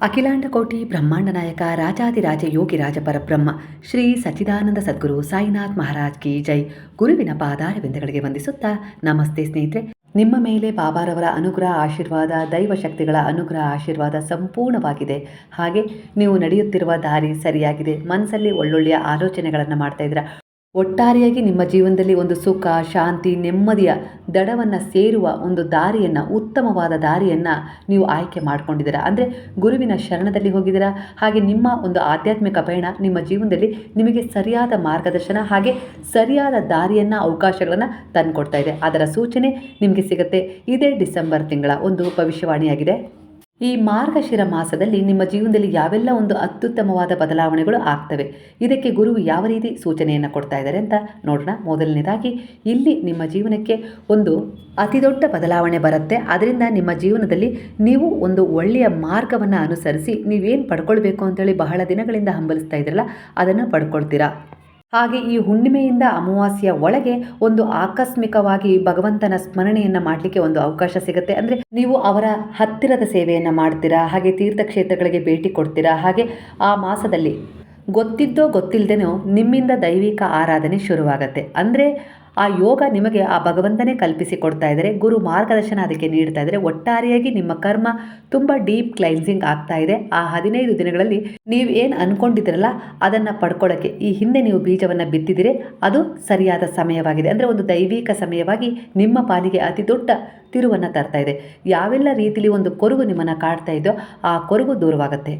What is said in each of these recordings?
ಅಖಿಲಾಂಡ ಕೋಟಿ ಬ್ರಹ್ಮಾಂಡ ನಾಯಕ ರಾಜಾದಿರಾಜ ಯೋಗಿ ರಾಜ ಪರಬ್ರಹ್ಮ ಶ್ರೀ ಸಚ್ಚಿದಾನಂದ ಸದ್ಗುರು ಸಾಯಿನಾಥ್ ಮಹಾರಾಜ್ ಕಿ ಜೈ. ಗುರುವಿನ ಪಾದಾರವಿಂದಗಳಿಗೆ ವಂದಿಸುತ್ತಾ ನಮಸ್ತೆ ಸ್ನೇಹಿತರೆ. ನಿಮ್ಮ ಮೇಲೆ ಬಾಬಾರವರ ಅನುಗ್ರಹ ಆಶೀರ್ವಾದ, ದೈವ ಶಕ್ತಿಗಳ ಅನುಗ್ರಹ ಆಶೀರ್ವಾದ ಸಂಪೂರ್ಣವಾಗಿದೆ. ಹಾಗೆ ನೀವು ನಡೆಯುತ್ತಿರುವ ದಾರಿ ಸರಿಯಾಗಿದೆ. ಮನಸ್ಸಲ್ಲಿ ಒಳ್ಳೊಳ್ಳೆಯ ಆಲೋಚನೆಗಳನ್ನು ಮಾಡ್ತಾ ಇದ್ದೀರಾ. ಒಟ್ಟಾರೆಯಾಗಿ ನಿಮ್ಮ ಜೀವನದಲ್ಲಿ ಒಂದು ಸುಖ, ಶಾಂತಿ, ನೆಮ್ಮದಿಯ ದಡವನ್ನು ಸೇರುವ ಒಂದು ದಾರಿಯನ್ನು, ಉತ್ತಮವಾದ ದಾರಿಯನ್ನು ನೀವು ಆಯ್ಕೆ ಮಾಡ್ಕೊಂಡಿದ್ದೀರಾ. ಅಂದರೆ ಗುರುವಿನ ಶರಣದಲ್ಲಿ ಹೋಗಿದ್ದೀರಾ. ಹಾಗೆ ನಿಮ್ಮ ಒಂದು ಆಧ್ಯಾತ್ಮಿಕ ಪಯಣ ನಿಮ್ಮ ಜೀವನದಲ್ಲಿ ನಿಮಗೆ ಸರಿಯಾದ ಮಾರ್ಗದರ್ಶನ ಹಾಗೆ ಸರಿಯಾದ ದಾರಿಯನ್ನು, ಅವಕಾಶಗಳನ್ನು ತಂದುಕೊಡ್ತಾ ಇದೆ. ಅದರ ಸೂಚನೆ ನಿಮಗೆ ಸಿಗುತ್ತೆ. ಇದೇ ಡಿಸೆಂಬರ್ ತಿಂಗಳ ಒಂದು ಭವಿಷ್ಯವಾಣಿಯಾಗಿದೆ. ಈ ಮಾರ್ಗಶಿರ ಮಾಸದಲ್ಲಿ ನಿಮ್ಮ ಜೀವನದಲ್ಲಿ ಯಾವೆಲ್ಲ ಒಂದು ಅತ್ಯುತ್ತಮವಾದ ಬದಲಾವಣೆಗಳು ಆಗ್ತವೆ, ಇದಕ್ಕೆ ಗುರುವು ಯಾವ ರೀತಿ ಸೂಚನೆಯನ್ನು ಕೊಡ್ತಾ ಇದ್ದಾರೆ ಅಂತ ನೋಡೋಣ. ಮೊದಲನೇದಾಗಿ ಇಲ್ಲಿ ನಿಮ್ಮ ಜೀವನಕ್ಕೆ ಒಂದು ಅತಿ ದೊಡ್ಡ ಬದಲಾವಣೆ ಬರುತ್ತೆ. ಅದರಿಂದ ನಿಮ್ಮ ಜೀವನದಲ್ಲಿ ನೀವು ಒಂದು ಒಳ್ಳೆಯ ಮಾರ್ಗವನ್ನು ಅನುಸರಿಸಿ ನೀವೇನು ಪಡ್ಕೊಳ್ಬೇಕು ಅಂತೇಳಿ ಬಹಳ ದಿನಗಳಿಂದ ಹಂಬಲಿಸ್ತಾ ಇದ್ರಲ್ಲ, ಅದನ್ನು ಪಡ್ಕೊಳ್ತೀರಾ. ಹಾಗೆ ಈ ಹುಣ್ಣಿಮೆಯಿಂದ ಅಮಾವಾಸ್ಯೆಯ ಒಳಗೆ ಒಂದು ಆಕಸ್ಮಿಕವಾಗಿ ಭಗವಂತನ ಸ್ಮರಣೆಯನ್ನು ಮಾಡಲಿಕ್ಕೆ ಒಂದು ಅವಕಾಶ ಸಿಗುತ್ತೆ. ಅಂದರೆ ನೀವು ಅವರ ಹತ್ತಿರದ ಸೇವೆಯನ್ನು ಮಾಡ್ತೀರಾ, ಹಾಗೆ ತೀರ್ಥಕ್ಷೇತ್ರಗಳಿಗೆ ಭೇಟಿ ಕೊಡ್ತೀರಾ. ಹಾಗೆ ಆ ಮಾಸದಲ್ಲಿ ಗೊತ್ತಿದ್ದೋ ಗೊತ್ತಿಲ್ಲದೇನೋ ನಿಮ್ಮಿಂದ ದೈವಿಕ ಆರಾಧನೆ ಶುರುವಾಗತ್ತೆ. ಅಂದರೆ ಆ ಯೋಗ ನಿಮಗೆ ಆ ಭಗವಂತನೇ ಕಲ್ಪಿಸಿ ಕೊಡ್ತಾ ಇದ್ದಾರೆ. ಗುರು ಮಾರ್ಗದರ್ಶನ ಅದಕ್ಕೆ ನೀಡ್ತಾ ಇದ್ದಾರೆ. ಒಟ್ಟಾರೆಯಾಗಿ ನಿಮ್ಮ ಕರ್ಮ ತುಂಬ ಡೀಪ್ ಕ್ಲೈನ್ಸಿಂಗ್ ಆಗ್ತಾ ಇದೆ. ಆ 15 ದಿನಗಳಲ್ಲಿ ನೀವು ಏನು ಅಂದ್ಕೊಂಡಿದ್ದೀರಲ್ಲ ಅದನ್ನು ಪಡ್ಕೊಳ್ಳೋಕ್ಕೆ ಈ ಹಿಂದೆ ನೀವು ಬೀಜವನ್ನು ಬಿತ್ತಿದ್ದೀರಿ, ಅದು ಸರಿಯಾದ ಸಮಯವಾಗಿದೆ. ಅಂದರೆ ಒಂದು ದೈವಿಕ ಸಮಯವಾಗಿ ನಿಮ್ಮ ಪಾಲಿಗೆ ಅತಿ ದೊಡ್ಡ ತಿರುವನ್ನು ತರ್ತಾ ಇದೆ. ಯಾವೆಲ್ಲ ರೀತಿಯಲ್ಲಿ ಒಂದು ಕೊರಗು ನಿಮ್ಮನ್ನು ಕಾಡ್ತಾ ಇದೆಯೋ ಆ ಕೊರಗು ದೂರವಾಗುತ್ತೆ.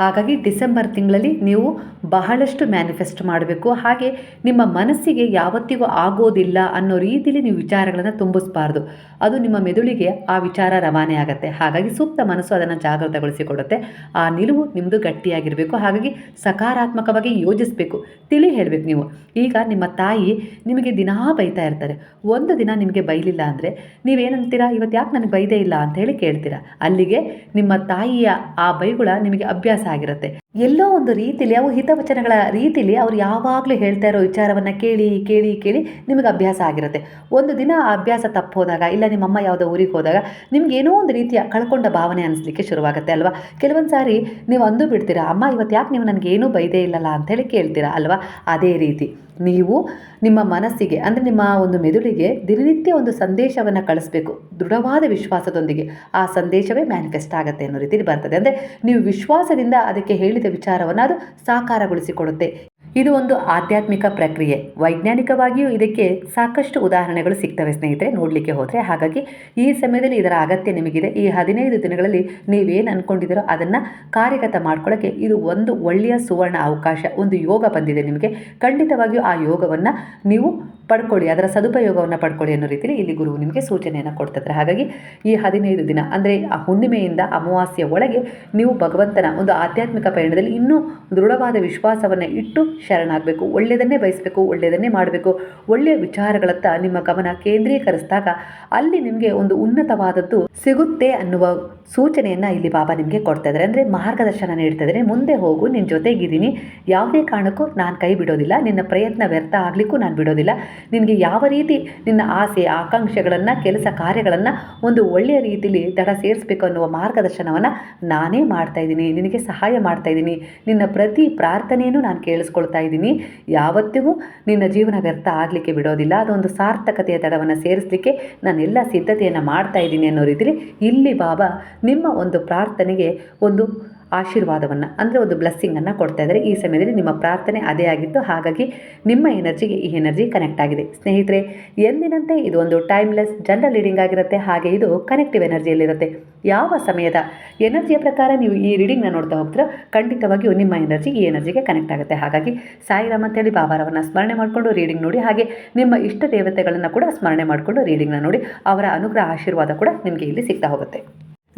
ಹಾಗಾಗಿ ಡಿಸೆಂಬರ್ ತಿಂಗಳಲ್ಲಿ ನೀವು ಬಹಳಷ್ಟು ಮ್ಯಾನಿಫೆಸ್ಟ್ ಮಾಡಬೇಕು. ಹಾಗೆ ನಿಮ್ಮ ಮನಸ್ಸಿಗೆ ಯಾವತ್ತಿಗೂ ಆಗೋದಿಲ್ಲ ಅನ್ನೋ ರೀತಿಯಲ್ಲಿ ನೀವು ವಿಚಾರಗಳನ್ನು ತುಂಬಿಸಬಾರ್ದು. ಅದು ನಿಮ್ಮ ಮೆದುಳಿಗೆ ಆ ವಿಚಾರ ರವಾನೆ ಆಗುತ್ತೆ. ಹಾಗಾಗಿ ಸೂಕ್ತ ಮನಸ್ಸು ಅದನ್ನು ಜಾಗೃತಗೊಳಿಸಿಕೊಡುತ್ತೆ. ಆ ನಿಲುವು ನಿಮ್ಮದು ಗಟ್ಟಿಯಾಗಿರಬೇಕು. ಹಾಗಾಗಿ ಸಕಾರಾತ್ಮಕವಾಗಿ ಯೋಜಿಸಬೇಕು, ತಿಳಿ ಹೇಳಬೇಕು. ನೀವು ಈಗ ನಿಮ್ಮ ತಾಯಿ ನಿಮಗೆ ದಿನಾ ಬೈತಾ ಇರ್ತಾರೆ. ಒಂದು ದಿನ ನಿಮಗೆ ಬೈಲಿಲ್ಲ ಅಂದರೆ ನೀವೇನಂತೀರಾ, ಇವತ್ತು ಯಾಕೆ ನನಗೆ ಬೈದೇ ಇಲ್ಲ ಅಂತ ಹೇಳಿ ಕೇಳ್ತೀರಾ. ಅಲ್ಲಿಗೆ ನಿಮ್ಮ ತಾಯಿಯ ಆ ಬೈಗುಳ ನಿಮಗೆ ಅಭ್ಯಾಸ ಆಗಿರುತ್ತೆ. ಎಲ್ಲೋ ಒಂದು ರೀತಿಯಲ್ಲಿ ಅವು ಹಿತವಚನಗಳ ರೀತಿಯಲ್ಲಿ ಅವ್ರು ಯಾವಾಗಲೂ ಹೇಳ್ತಾ ಇರೋ ವಿಚಾರವನ್ನು ಕೇಳಿ ಕೇಳಿ ಕೇಳಿ ನಿಮಗೆ ಅಭ್ಯಾಸ ಆಗಿರುತ್ತೆ. ಒಂದು ದಿನ ಆ ಅಭ್ಯಾಸ ತಪ್ಪೋದಾಗ, ಇಲ್ಲ ನಿಮ್ಮಮ್ಮ ಯಾವುದೋ ಊರಿಗೆ ಹೋದಾಗ ನಿಮ್ಗೆ ಏನೋ ಒಂದು ರೀತಿಯ ಕಳ್ಕೊಂಡ ಭಾವನೆ ಅನಿಸ್ಲಿಕ್ಕೆ ಶುರುವಾಗುತ್ತೆ ಅಲ್ವಾ. ಕೆಲವೊಂದು ಸಾರಿ ನೀವು ಅಂದು ಬಿಡ್ತೀರಾ, ಅಮ್ಮ ಇವತ್ತು ಯಾಕೆ ನೀವು ನನಗೇನೂ ಬೈದೇ ಇಲ್ಲಲ್ಲ ಅಂಥೇಳಿ ಕೇಳ್ತೀರಾ ಅಲ್ವಾ. ಅದೇ ರೀತಿ ನೀವು ನಿಮ್ಮ ಮನಸ್ಸಿಗೆ, ಅಂದರೆ ನಿಮ್ಮ ಒಂದು ಮೆದುಳಿಗೆ ದಿನನಿತ್ಯ ಒಂದು ಸಂದೇಶವನ್ನು ಕಳಿಸ್ಬೇಕು ದೃಢವಾದ ವಿಶ್ವಾಸದೊಂದಿಗೆ. ಆ ಸಂದೇಶವೇ ಮ್ಯಾನಿಫೆಸ್ಟ್ ಆಗುತ್ತೆ ಅನ್ನೋ ರೀತಿಯಲ್ಲಿ ಬರ್ತದೆ. ಅಂದರೆ ನೀವು ವಿಶ್ವಾಸದಿಂದ ಅದಕ್ಕೆ ಹೇಳಿದ ವಿಚಾರವನ್ನು ಅದು ಸಾಕಾರಗೊಳಿಸಿಕೊಡುತ್ತೆ. ಇದು ಒಂದು ಆಧ್ಯಾತ್ಮಿಕ ಪ್ರಕ್ರಿಯೆ. ವೈಜ್ಞಾನಿಕವಾಗಿಯೂ ಇದಕ್ಕೆ ಸಾಕಷ್ಟು ಉದಾಹರಣೆಗಳು ಸಿಗ್ತವೆ ಸ್ನೇಹಿತರೆ, ನೋಡಲಿಕ್ಕೆ ಹೋದರೆ. ಹಾಗಾಗಿ ಈ ಸಮಯದಲ್ಲಿ ಇದರ ಅಗತ್ಯ ನಿಮಗಿದೆ. ಈ 15 ದಿನಗಳಲ್ಲಿ ನೀವೇನು ಅಂದ್ಕೊಂಡಿದ್ದೀರೋ ಅದನ್ನು ಕಾರ್ಯಗತ ಮಾಡ್ಕೊಳ್ಳೋಕ್ಕೆ ಇದು ಒಂದು ಒಳ್ಳೆಯ ಸುವರ್ಣ ಅವಕಾಶ. ಒಂದು ಯೋಗ ಬಂದಿದೆ ನಿಮಗೆ. ಖಂಡಿತವಾಗಿಯೂ ಆ ಯೋಗವನ್ನು ನೀವು ಪಡ್ಕೊಳ್ಳಿ, ಅದರ ಸದುಪಯೋಗವನ್ನು ಪಡ್ಕೊಳ್ಳಿ ಅನ್ನೋ ರೀತಿಯಲ್ಲಿ ಇಲ್ಲಿ ಗುರುವು ನಿಮಗೆ ಸೂಚನೆಯನ್ನು ಕೊಡ್ತಿದ್ದಾರೆ. ಹಾಗಾಗಿ ಈ 15 ದಿನ ಅಂದರೆ ಆ ಹುಣ್ಣಿಮೆಯಿಂದ ಅಮಾವಾಸ್ಯೆಯ ಒಳಗೆ ನೀವು ಭಗವಂತನ ಒಂದು ಆಧ್ಯಾತ್ಮಿಕ ಪಯಣದಲ್ಲಿ ಇನ್ನೂ ದೃಢವಾದ ವಿಶ್ವಾಸವನ್ನು ಇಟ್ಟು ಶರಣಾಗಬೇಕು. ಒಳ್ಳೆಯದನ್ನೇ ಬಯಸಬೇಕು, ಒಳ್ಳೆಯದನ್ನೇ ಮಾಡಬೇಕು. ಒಳ್ಳೆಯ ವಿಚಾರಗಳತ್ತ ನಿಮ್ಮ ಗಮನ ಕೇಂದ್ರೀಕರಿಸಿದಾಗ ಅಲ್ಲಿ ನಿಮಗೆ ಒಂದು ಉನ್ನತವಾದದ್ದು ಸಿಗುತ್ತೆ ಅನ್ನುವ ಸೂಚನೆಯನ್ನು ಇಲ್ಲಿ ಬಾಬಾ ನಿಮಗೆ ಕೊಡ್ತಾ ಇದ್ದಾರೆ. ಅಂದರೆ ಮಾರ್ಗದರ್ಶನ ನೀಡ್ತಾ ಇದ್ದಾರೆ. ಮುಂದೆ ಹೋಗು, ನಿನ್ನ ಜೊತೆಗಿದ್ದೀನಿ, ಯಾವುದೇ ಕಾರಣಕ್ಕೂ ನಾನು ಕೈ ಬಿಡೋದಿಲ್ಲ, ನಿನ್ನ ಪ್ರಯತ್ನ ವ್ಯರ್ಥ ಆಗಲಿಕ್ಕೂ ನಾನು ಬಿಡೋದಿಲ್ಲ. ನಿನಗೆ ಯಾವ ರೀತಿ ನಿನ್ನ ಆಸೆ ಆಕಾಂಕ್ಷೆಗಳನ್ನು, ಕೆಲಸ ಕಾರ್ಯಗಳನ್ನು ಒಂದು ಒಳ್ಳೆಯ ರೀತಿಯಲ್ಲಿ ದಡ ಸೇರಿಸಬೇಕು ಅನ್ನುವ ಮಾರ್ಗದರ್ಶನವನ್ನು ನಾನೇ ಮಾಡ್ತಾ ಇದ್ದೀನಿ, ನಿನಗೆ ಸಹಾಯ ಮಾಡ್ತಾ ಇದ್ದೀನಿ. ನಿನ್ನ ಪ್ರತಿ ಪ್ರಾರ್ಥನೆಯನ್ನು ನಾನು ಕೇಳಿಸ್ಕೊಳ್ತಾ ಇದ್ದೀನಿ. ಯಾವತ್ತಿಗೂ ನಿನ್ನ ಜೀವನ ವ್ಯರ್ಥ ಆಗಲಿಕ್ಕೆ ಬಿಡೋದಿಲ್ಲ. ಅದೊಂದು ಸಾರ್ಥಕತೆಯ ದಡವನ್ನು ಸೇರಿಸಲಿಕ್ಕೆ ನಾನೆಲ್ಲ ಸಿದ್ಧತೆಯನ್ನು ಮಾಡ್ತಾ ಇದ್ದೀನಿ ಅನ್ನೋ ರೀತಿಯಲ್ಲಿ ಇಲ್ಲಿ ಬಾಬಾ ನಿಮ್ಮ ಒಂದು ಪ್ರಾರ್ಥನೆಗೆ ಒಂದು ಆಶೀರ್ವಾದವನ್ನು, ಅಂದರೆ ಒಂದು ಬ್ಲೆಸ್ಸಿಂಗನ್ನು ಕೊಡ್ತಾ ಇದ್ದಾರೆ. ಈ ಸಮಯದಲ್ಲಿ ನಿಮ್ಮ ಪ್ರಾರ್ಥನೆ ಅದೇ ಆಗಿತ್ತು. ಹಾಗಾಗಿ ನಿಮ್ಮ ಎನರ್ಜಿಗೆ ಈ ಎನರ್ಜಿ ಕನೆಕ್ಟ್ ಆಗಿದೆ ಸ್ನೇಹಿತರೆ. ಎಂದಿನಂತೆ ಇದು ಒಂದು ಟೈಮ್ಲೆಸ್ ಜನರಲ್ ರೀಡಿಂಗ್ ಆಗಿರುತ್ತೆ. ಹಾಗೆ ಇದು ಕನೆಕ್ಟಿವ್ ಎನರ್ಜಿಯಲ್ಲಿರುತ್ತೆ. ಯಾವ ಸಮಯದ ಎನರ್ಜಿಯ ಪ್ರಕಾರ ನೀವು ಈ ರೀಡಿಂಗ್ನ ನೋಡ್ತಾ ಹೋಗ್ತೀರೋ ಖಂಡಿತವಾಗಿಯೂ ನಿಮ್ಮ ಎನರ್ಜಿ ಈ ಎನರ್ಜಿಗೆ ಕನೆಕ್ಟ್ ಆಗುತ್ತೆ. ಹಾಗಾಗಿ ಸಾಯಿರಾಮ್ ಅಂತೇಳಿ ಬಾಬಾರವರನ್ನ ಸ್ಮರಣೆ ಮಾಡಿಕೊಂಡು ರೀಡಿಂಗ್ ನೋಡಿ. ಹಾಗೆ ನಿಮ್ಮ ಇಷ್ಟ ದೇವತೆಗಳನ್ನು ಕೂಡ ಸ್ಮರಣೆ ಮಾಡಿಕೊಂಡು ರೀಡಿಂಗ್ನ ನೋಡಿ. ಅವರ ಅನುಗ್ರಹ ಆಶೀರ್ವಾದ ಕೂಡ ನಿಮಗೆ ಇಲ್ಲಿ ಸಿಗ್ತಾ ಹೋಗುತ್ತೆ.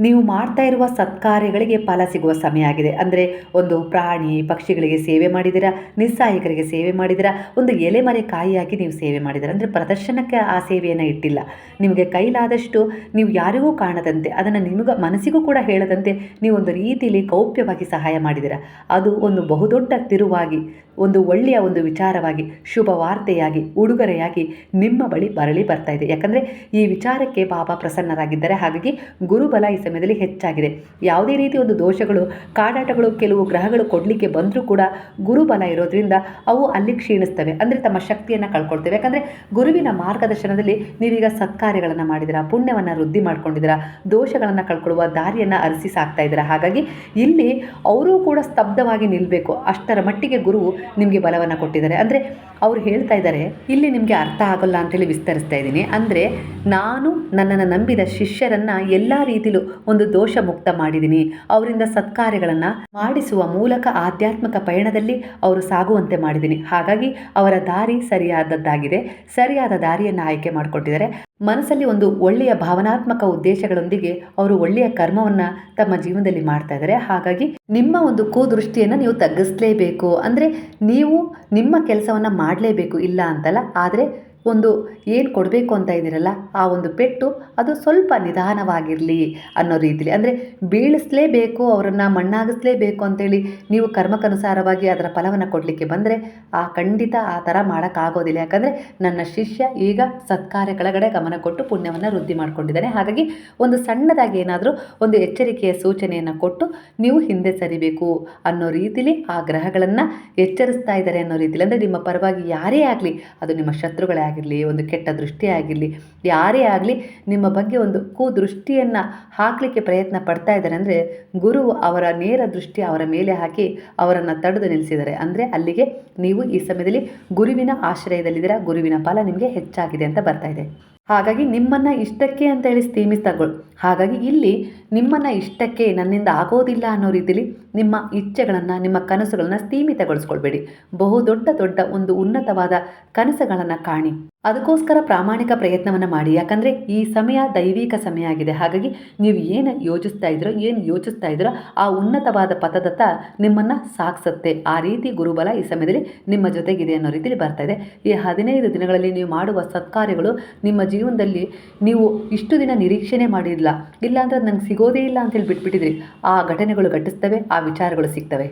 ನೀವು ಮಾಡ್ತಾ ಇರುವ ಸತ್ಕಾರ್ಯಗಳಿಗೆ ಫಲ ಸಿಗುವ ಸಮಯ ಆಗಿದೆ. ಅಂದರೆ ಒಂದು ಪ್ರಾಣಿ ಪಕ್ಷಿಗಳಿಗೆ ಸೇವೆ ಮಾಡಿದ್ದೀರಾ, ನಿಸ್ಸಹಾಯಕರಿಗೆ ಸೇವೆ ಮಾಡಿದ್ದೀರಾ, ಒಂದು ಎಲೆಮರೆ ಕಾಯಿಯಾಗಿ ನೀವು ಸೇವೆ ಮಾಡಿದ್ದೀರಾ. ಅಂದರೆ ಪ್ರದರ್ಶನಕ್ಕೆ ಆ ಸೇವೆಯನ್ನು ಇಟ್ಟಿಲ್ಲ. ನಿಮಗೆ ಕೈಲಾದಷ್ಟು ನೀವು ಯಾರಿಗೂ ಕಾಣದಂತೆ, ಅದನ್ನು ನಿಮಗೆ ಮನಸ್ಸಿಗೂ ಕೂಡ ಹೇಳದಂತೆ ನೀವು ಒಂದು ರೀತಿಯಲ್ಲಿ ಗೌಪ್ಯವಾಗಿ ಸಹಾಯ ಮಾಡಿದ್ದೀರಾ. ಅದು ಒಂದು ಬಹುದೊಡ್ಡ ತಿರುವಾಗಿ ಒಂದು ಒಳ್ಳೆಯ ಒಂದು ವಿಚಾರವಾಗಿ, ಶುಭ ವಾರ್ತೆಯಾಗಿ, ಉಡುಗೊರೆಯಾಗಿ ನಿಮ್ಮ ಬಳಿ ಬರಲಿ ಬರ್ತಾ ಇದೆ. ಯಾಕಂದರೆ ಈ ವಿಚಾರಕ್ಕೆ ಬಾಬಾ ಪ್ರಸನ್ನರಾಗಿದ್ದಾರೆ. ಹಾಗಾಗಿ ಗುರುಬಲ ಈ ಸಮಯದಲ್ಲಿ ಹೆಚ್ಚಾಗಿದೆ. ಯಾವುದೇ ರೀತಿ ಒಂದು ದೋಷಗಳು, ಕಾಡಾಟಗಳು, ಕೆಲವು ಗ್ರಹಗಳು ಕೊಡಲಿಕ್ಕೆ ಬಂದರೂ ಕೂಡ ಗುರುಬಲ ಇರೋದ್ರಿಂದ ಅವು ಅಲ್ಲಿ ಕ್ಷೀಣಿಸ್ತವೆ, ಅಂದರೆ ತಮ್ಮ ಶಕ್ತಿಯನ್ನು ಕಳ್ಕೊಳ್ತೇವೆ. ಯಾಕಂದರೆ ಗುರುವಿನ ಮಾರ್ಗದರ್ಶನದಲ್ಲಿ ನೀವೀಗ ಸತ್ಕಾರ್ಯಗಳನ್ನು ಮಾಡಿದಿರಾ, ಪುಣ್ಯವನ್ನು ವೃದ್ಧಿ ಮಾಡ್ಕೊಂಡಿದ್ದೀರಾ, ದೋಷಗಳನ್ನು ಕಳ್ಕೊಳ್ಳುವ ದಾರಿಯನ್ನು ಅರಸಿ ಸಾಕ್ತಾ ಇದ್ದೀರಾ. ಹಾಗಾಗಿ ಇಲ್ಲಿ ಅವರೂ ಕೂಡ ಸ್ತಬ್ಧವಾಗಿ ನಿಲ್ಲಬೇಕು, ಅಷ್ಟರ ಮಟ್ಟಿಗೆ ಗುರು ನಿಮಗೆ ಬಲವನ್ನು ಕೊಟ್ಟಿದ್ದಾರೆ. ಅಂದರೆ ಅವ್ರು ಹೇಳ್ತಾ ಇದ್ದಾರೆ, ಇಲ್ಲಿ ನಿಮಗೆ ಅರ್ಥ ಆಗೋಲ್ಲ ಅಂತೇಳಿ ವಿಸ್ತರಿಸ್ತಾ ಇದ್ದೀನಿ. ಅಂದರೆ ನಾನು ನನ್ನನ್ನು ನಂಬಿದ ಶಿಷ್ಯರನ್ನು ಎಲ್ಲ ರೀತಿಲೂ ಒಂದು ದೋಷ ಮುಕ್ತ ಮಾಡಿದ್ದೀನಿ, ಅವರಿಂದ ಸತ್ಕಾರ್ಯಗಳನ್ನು ಮಾಡಿಸುವ ಮೂಲಕ ಆಧ್ಯಾತ್ಮಿಕ ಪಯಣದಲ್ಲಿ ಅವರು ಸಾಗುವಂತೆ ಮಾಡಿದ್ದೀನಿ. ಹಾಗಾಗಿ ಅವರ ದಾರಿ ಸರಿಯಾದದ್ದಾಗಿದೆ, ಸರಿಯಾದ ದಾರಿಯನ್ನು ಆಯ್ಕೆ ಮಾಡಿಕೊಟ್ಟಿದ್ದಾರೆ. ಮನಸ್ಸಲ್ಲಿ ಒಂದು ಒಳ್ಳೆಯ ಭಾವನಾತ್ಮಕ ಉದ್ದೇಶಗಳೊಂದಿಗೆ ಅವರು ಒಳ್ಳೆಯ ಕರ್ಮವನ್ನು ತಮ್ಮ ಜೀವನದಲ್ಲಿ ಮಾಡ್ತಾ ಇದ್ದಾರೆ. ಹಾಗಾಗಿ ನಿಮ್ಮ ಒಂದು ಕುದೃಷ್ಟಿಯನ್ನು ನೀವು ತಗ್ಗಿಸಲೇಬೇಕು. ಅಂದರೆ ನೀವು ನಿಮ್ಮ ಕೆಲಸವನ್ನು ಮಾಡಲೇಬೇಕು, ಇಲ್ಲ ಅಂತಲ್ಲ. ಆದರೆ ಒಂದು ಏನು ಕೊಡಬೇಕು ಅಂತ ಇದ್ದೀರಲ್ಲ, ಆ ಒಂದು ಪೆಟ್ಟು ಅದು ಸ್ವಲ್ಪ ನಿಧಾನವಾಗಿರಲಿ ಅನ್ನೋ ರೀತಿಲಿ, ಅಂದರೆ ಬೀಳಿಸಲೇಬೇಕು, ಅವರನ್ನು ಮಣ್ಣಾಗಿಸಲೇಬೇಕು ಅಂತೇಳಿ ನೀವು ಕರ್ಮಕ್ಕನುಸಾರವಾಗಿ ಅದರ ಫಲವನ್ನು ಕೊಡಲಿಕ್ಕೆ ಬಂದರೆ ಖಂಡಿತ ಆ ಥರ ಮಾಡೋಕ್ಕಾಗೋದಿಲ್ಲ. ಯಾಕಂದರೆ ನನ್ನ ಶಿಷ್ಯ ಈಗ ಸತ್ಕಾರ್ಯ ಕೆಳಗಡೆ ಗಮನ ಕೊಟ್ಟು ಪುಣ್ಯವನ್ನು ವೃದ್ಧಿ ಮಾಡ್ಕೊಂಡಿದ್ದಾನೆ. ಹಾಗಾಗಿ ಒಂದು ಸಣ್ಣದಾಗಿ ಏನಾದರೂ ಒಂದು ಎಚ್ಚರಿಕೆಯ ಸೂಚನೆಯನ್ನು ಕೊಟ್ಟು ನೀವು ಹಿಂದೆ ಸರಿಬೇಕು ಅನ್ನೋ ರೀತಿಲಿ ಆ ಗ್ರಹಗಳನ್ನು ಎಚ್ಚರಿಸ್ತಾ ಇದ್ದಾರೆ ಅನ್ನೋ ರೀತಿಲಿ. ಅಂದರೆ ನಿಮ್ಮ ಪರವಾಗಿ ಯಾರೇ ಆಗಲಿ, ಅದು ನಿಮ್ಮ ಶತ್ರುಗಳೇ ಆಗಿರಲಿ, ಒಂದು ಕೆಟ್ಟ ದೃಷ್ಟಿ ಆಗಿರಲಿ, ಯಾರೇ ಆಗಲಿ ನಿಮ್ಮ ಬಗ್ಗೆ ಒಂದು ಕುದೃಷ್ಟಿಯನ್ನು ಹಾಕಲಿಕ್ಕೆ ಪ್ರಯತ್ನ ಪಡ್ತಾ ಇದ್ದಾರೆ ಅಂದರೆ ಗುರು ಅವರ ನೇರ ದೃಷ್ಟಿ ಅವರ ಮೇಲೆ ಹಾಕಿ ಅವರನ್ನು ತಡೆದು ನಿಲ್ಲಿಸಿದ್ದಾರೆ. ಅಂದರೆ ಅಲ್ಲಿಗೆ ನೀವು ಈ ಸಮಯದಲ್ಲಿ ಗುರುವಿನ ಆಶ್ರಯದಲ್ಲಿದ್ದೀರಾ, ಗುರುವಿನ ಫಲ ನಿಮಗೆ ಹೆಚ್ಚಾಗಿದೆ ಅಂತ ಬರ್ತಾ ಇದೆ. ಹಾಗಾಗಿ ನಿಮ್ಮನ್ನು ಇಷ್ಟಕ್ಕೆ ಅಂತೇಳಿ ಸೀಮಿತಗಳು, ಹಾಗಾಗಿ ಇಲ್ಲಿ ನಿಮ್ಮನ್ನು ಇಷ್ಟಕ್ಕೆ ನನ್ನಿಂದ ಆಗೋದಿಲ್ಲ ಅನ್ನೋ ರೀತಿಯಲ್ಲಿ ನಿಮ್ಮ ಇಚ್ಛೆಗಳನ್ನು, ನಿಮ್ಮ ಕನಸುಗಳನ್ನು ಸೀಮಿತಗೊಳಿಸ್ಕೊಳ್ಬೇಡಿ. ದೊಡ್ಡ ದೊಡ್ಡ ಒಂದು ಉನ್ನತವಾದ ಕನಸುಗಳನ್ನು ಕಾಣಿ, ಅದಕ್ಕೋಸ್ಕರ ಪ್ರಾಮಾಣಿಕ ಪ್ರಯತ್ನವನ್ನು ಮಾಡಿ. ಯಾಕಂದರೆ ಈ ಸಮಯ ದೈವಿಕ ಸಮಯ ಆಗಿದೆ. ಹಾಗಾಗಿ ನೀವು ಏನು ಯೋಚಿಸ್ತಾ ಇದ್ದೀರೋ ಆ ಉನ್ನತವಾದ ಪಥದತ್ತ ನಿಮ್ಮನ್ನು ಸಾಗಿಸುತ್ತೆ. ಆ ರೀತಿ ಗುರುಬಲ ಈ ಸಮಯದಲ್ಲಿ ನಿಮ್ಮ ಜೊತೆಗಿದೆ ಅನ್ನೋ ರೀತಿಯಲ್ಲಿ ಬರ್ತಾ ಇದೆ. ಈ 15 ದಿನಗಳಲ್ಲಿ ನೀವು ಮಾಡುವ ಸತ್ಕಾರ್ಯಗಳು ನಿಮ್ಮ ಜೀವನದಲ್ಲಿ ನೀವು ಇಷ್ಟು ದಿನ ನಿರೀಕ್ಷಣೆ ಮಾಡಿರಲಿಲ್ಲ, ಇಲ್ಲಾಂದ್ರೆ ನನಗೆ ಸಿಗೋದೇ ಇಲ್ಲ ಅಂತೇಳಿ ಬಿಟ್ಬಿಟ್ಟಿದ್ರಿ, ಆ ಘಟನೆಗಳು ಘಟಿಸ್ತವೆ, ಆ ವಿಚಾರಗಳು ಸಿಗ್ತವೆ.